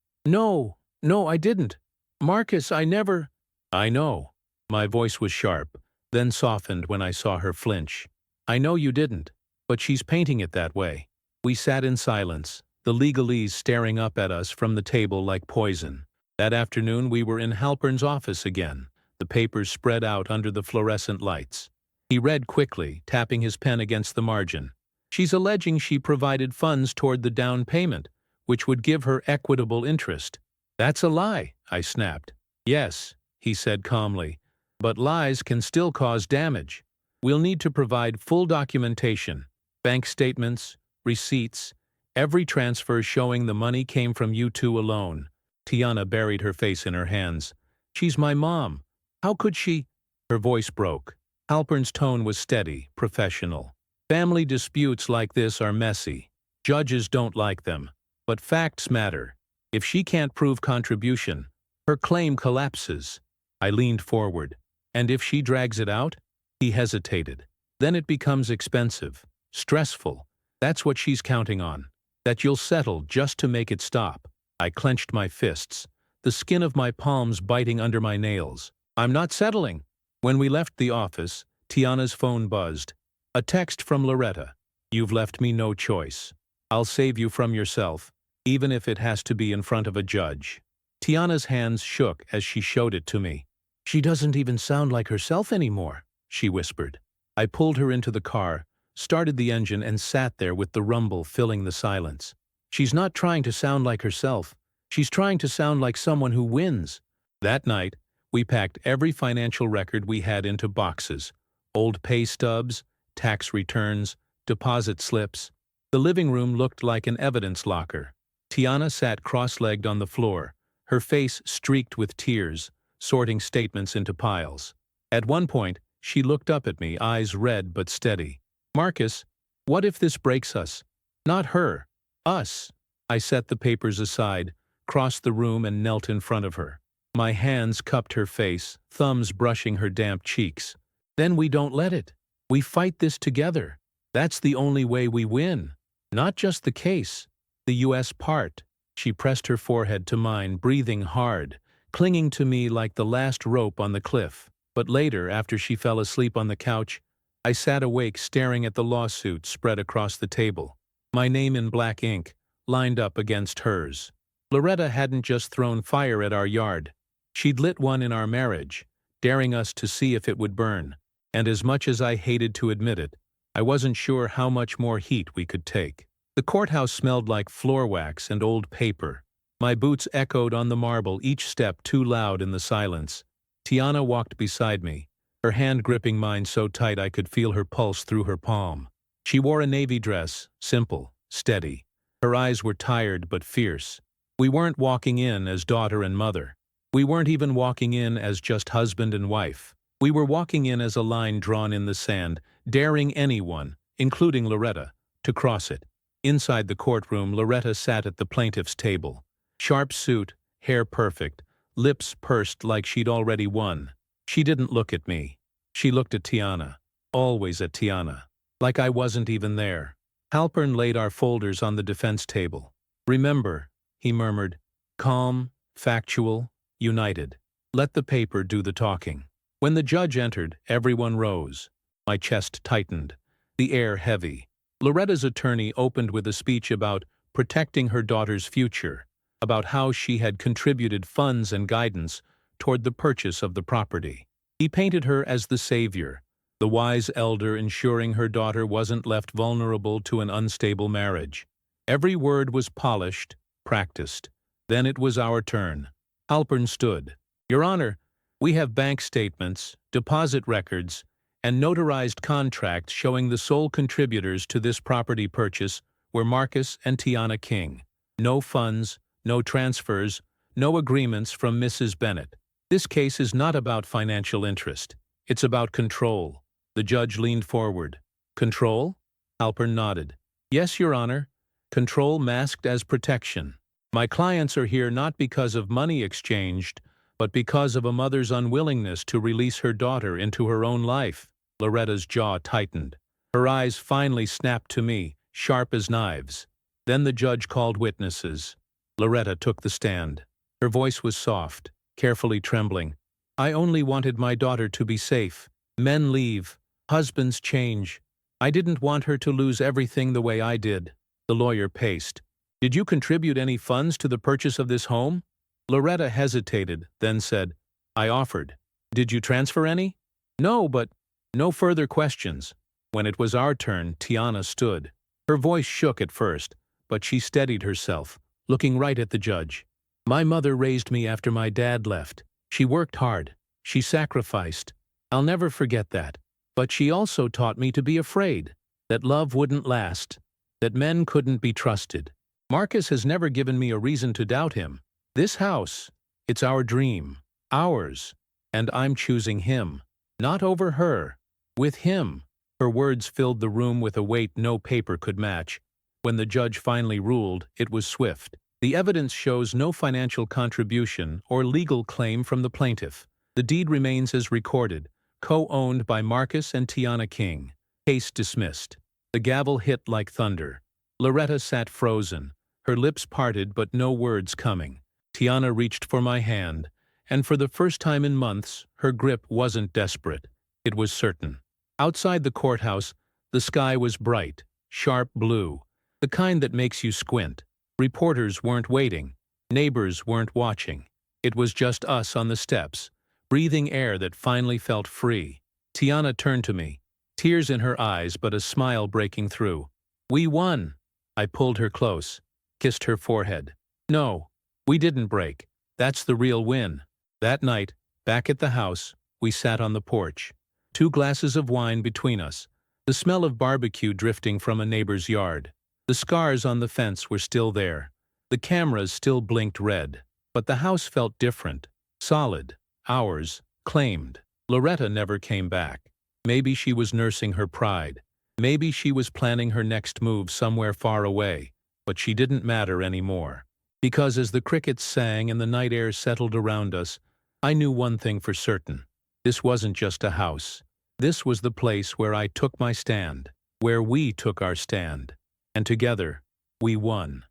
No, I didn't. Marcus, I never—" "I know." My voice was sharp, then softened when I saw her flinch. "I know you didn't, but she's painting it that way." We sat in silence, the legalese staring up at us from the table like poison. That afternoon we were in Halpern's office again, the papers spread out under the fluorescent lights. He read quickly, tapping his pen against the margin. "She's alleging she provided funds toward the down payment, which would give her equitable interest." "That's a lie," I snapped. "Yes," he said calmly, "but lies can still cause damage. We'll need to provide full documentation, bank statements, receipts, every transfer showing the money came from you two alone." Tiana buried her face in her hands. "She's my mom. How could she—" Her voice broke. Halpern's tone was steady, professional. "Family disputes like this are messy. Judges don't like them. But facts matter. If she can't prove contribution, her claim collapses." I leaned forward. "And if she drags it out?" He hesitated. "Then it becomes expensive, stressful. That's what she's counting on. That you'll settle just to make it stop." I clenched my fists, the skin of my palms biting under my nails. "I'm not settling." When we left the office, Tiana's phone buzzed. A text from Loretta. "You've left me no choice. I'll save you from yourself, even if it has to be in front of a judge." Tiana's hands shook as she showed it to me. "She doesn't even sound like herself anymore," she whispered. I pulled her into the car, started the engine, and sat there with the rumble filling the silence. "She's not trying to sound like herself. She's trying to sound like someone who wins." That night, we packed every financial record we had into boxes. Old pay stubs, tax returns, deposit slips. The living room looked like an evidence locker. Tiana sat cross-legged on the floor, her face streaked with tears, sorting statements into piles. At one point, she looked up at me, eyes red but steady. "Marcus, what if this breaks us? Not her. Us." I set the papers aside, crossed the room, and knelt in front of her. My hands cupped her face, thumbs brushing her damp cheeks. Then we don't let it. We fight this together. That's the only way we win. Not just the case. The U.S. part. She pressed her forehead to mine, breathing hard, clinging to me like the last rope on the cliff. But later, after she fell asleep on the couch, I sat awake staring at the lawsuit spread across the table. My name in black ink, lined up against hers. Loretta hadn't just thrown fire at our yard. She'd lit one in our marriage, daring us to see if it would burn. And as much as I hated to admit it, I wasn't sure how much more heat we could take. The courthouse smelled like floor wax and old paper. My boots echoed on the marble, each step too loud in the silence. Tiana walked beside me, her hand gripping mine so tight I could feel her pulse through her palm. She wore a navy dress, simple, steady. Her eyes were tired but fierce. We weren't walking in as daughter and mother. We weren't even walking in as just husband and wife. We were walking in as a line drawn in the sand, daring anyone, including Loretta, to cross it. Inside the courtroom, Loretta sat at the plaintiff's table. Sharp suit, hair perfect, lips pursed like she'd already won. She didn't look at me. She looked at Tiana. Always at Tiana. Like I wasn't even there. Halpern laid our folders on the defense table. "Remember," he murmured, "calm, factual, united. Let the paper do the talking." When the judge entered, everyone rose. My chest tightened, the air heavy. Loretta's attorney opened with a speech about protecting her daughter's future, about how she had contributed funds and guidance toward the purchase of the property. He painted her as the savior, the wise elder ensuring her daughter wasn't left vulnerable to an unstable marriage. Every word was polished, practiced. Then it was our turn. Halpern stood. "Your Honor, we have bank statements, deposit records, and notarized contracts showing the sole contributors to this property purchase were Marcus and Tiana King. No funds, no transfers, no agreements from Mrs. Bennett. This case is not about financial interest. It's about control." The judge leaned forward. "Control?" Halpern nodded. "Yes, Your Honor. Control masked as protection. My clients are here not because of money exchanged, but because of a mother's unwillingness to release her daughter into her own life." Loretta's jaw tightened. Her eyes finally snapped to me, sharp as knives. Then the judge called witnesses. Loretta took the stand. Her voice was soft, carefully trembling. "I only wanted my daughter to be safe. Men leave. Husbands change. I didn't want her to lose everything the way I did." The lawyer paced. "Did you contribute any funds to the purchase of this home?" Loretta hesitated, then said, "I offered." "Did you transfer any?" "No, but—" No further questions. When it was our turn, Tiana stood. Her voice shook at first, but she steadied herself, looking right at the judge. "My mother raised me after my dad left. She worked hard. She sacrificed. I'll never forget that. But she also taught me to be afraid, that love wouldn't last, that men couldn't be trusted. Marcus has never given me a reason to doubt him. This house, it's our dream, ours, and I'm choosing him. Not over her. With him." Her words filled the room with a weight no paper could match. When the judge finally ruled, it was swift. "The evidence shows no financial contribution or legal claim from the plaintiff. The deed remains as recorded, co-owned by Marcus and Tiana King. Case dismissed." The gavel hit like thunder. Loretta sat frozen, her lips parted but no words coming. Tiana reached for my hand, and for the first time in months, her grip wasn't desperate. It was certain. Outside the courthouse, the sky was bright, sharp blue, the kind that makes you squint. Reporters weren't waiting. Neighbors weren't watching. It was just us on the steps, breathing air that finally felt free. Tiana turned to me, tears in her eyes but a smile breaking through. "We won." I pulled her close, kissed her forehead. "No, we didn't break. That's the real win." That night, back at the house, we sat on the porch. 2 glasses of wine between us, the smell of barbecue drifting from a neighbor's yard. The scars on the fence were still there. The cameras still blinked red. But the house felt different, solid, ours, claimed. Loretta never came back. Maybe she was nursing her pride. Maybe she was planning her next move somewhere far away. But she didn't matter anymore. Because as the crickets sang and the night air settled around us, I knew one thing for certain. This wasn't just a house. This was the place where I took my stand, where we took our stand. And together, we won.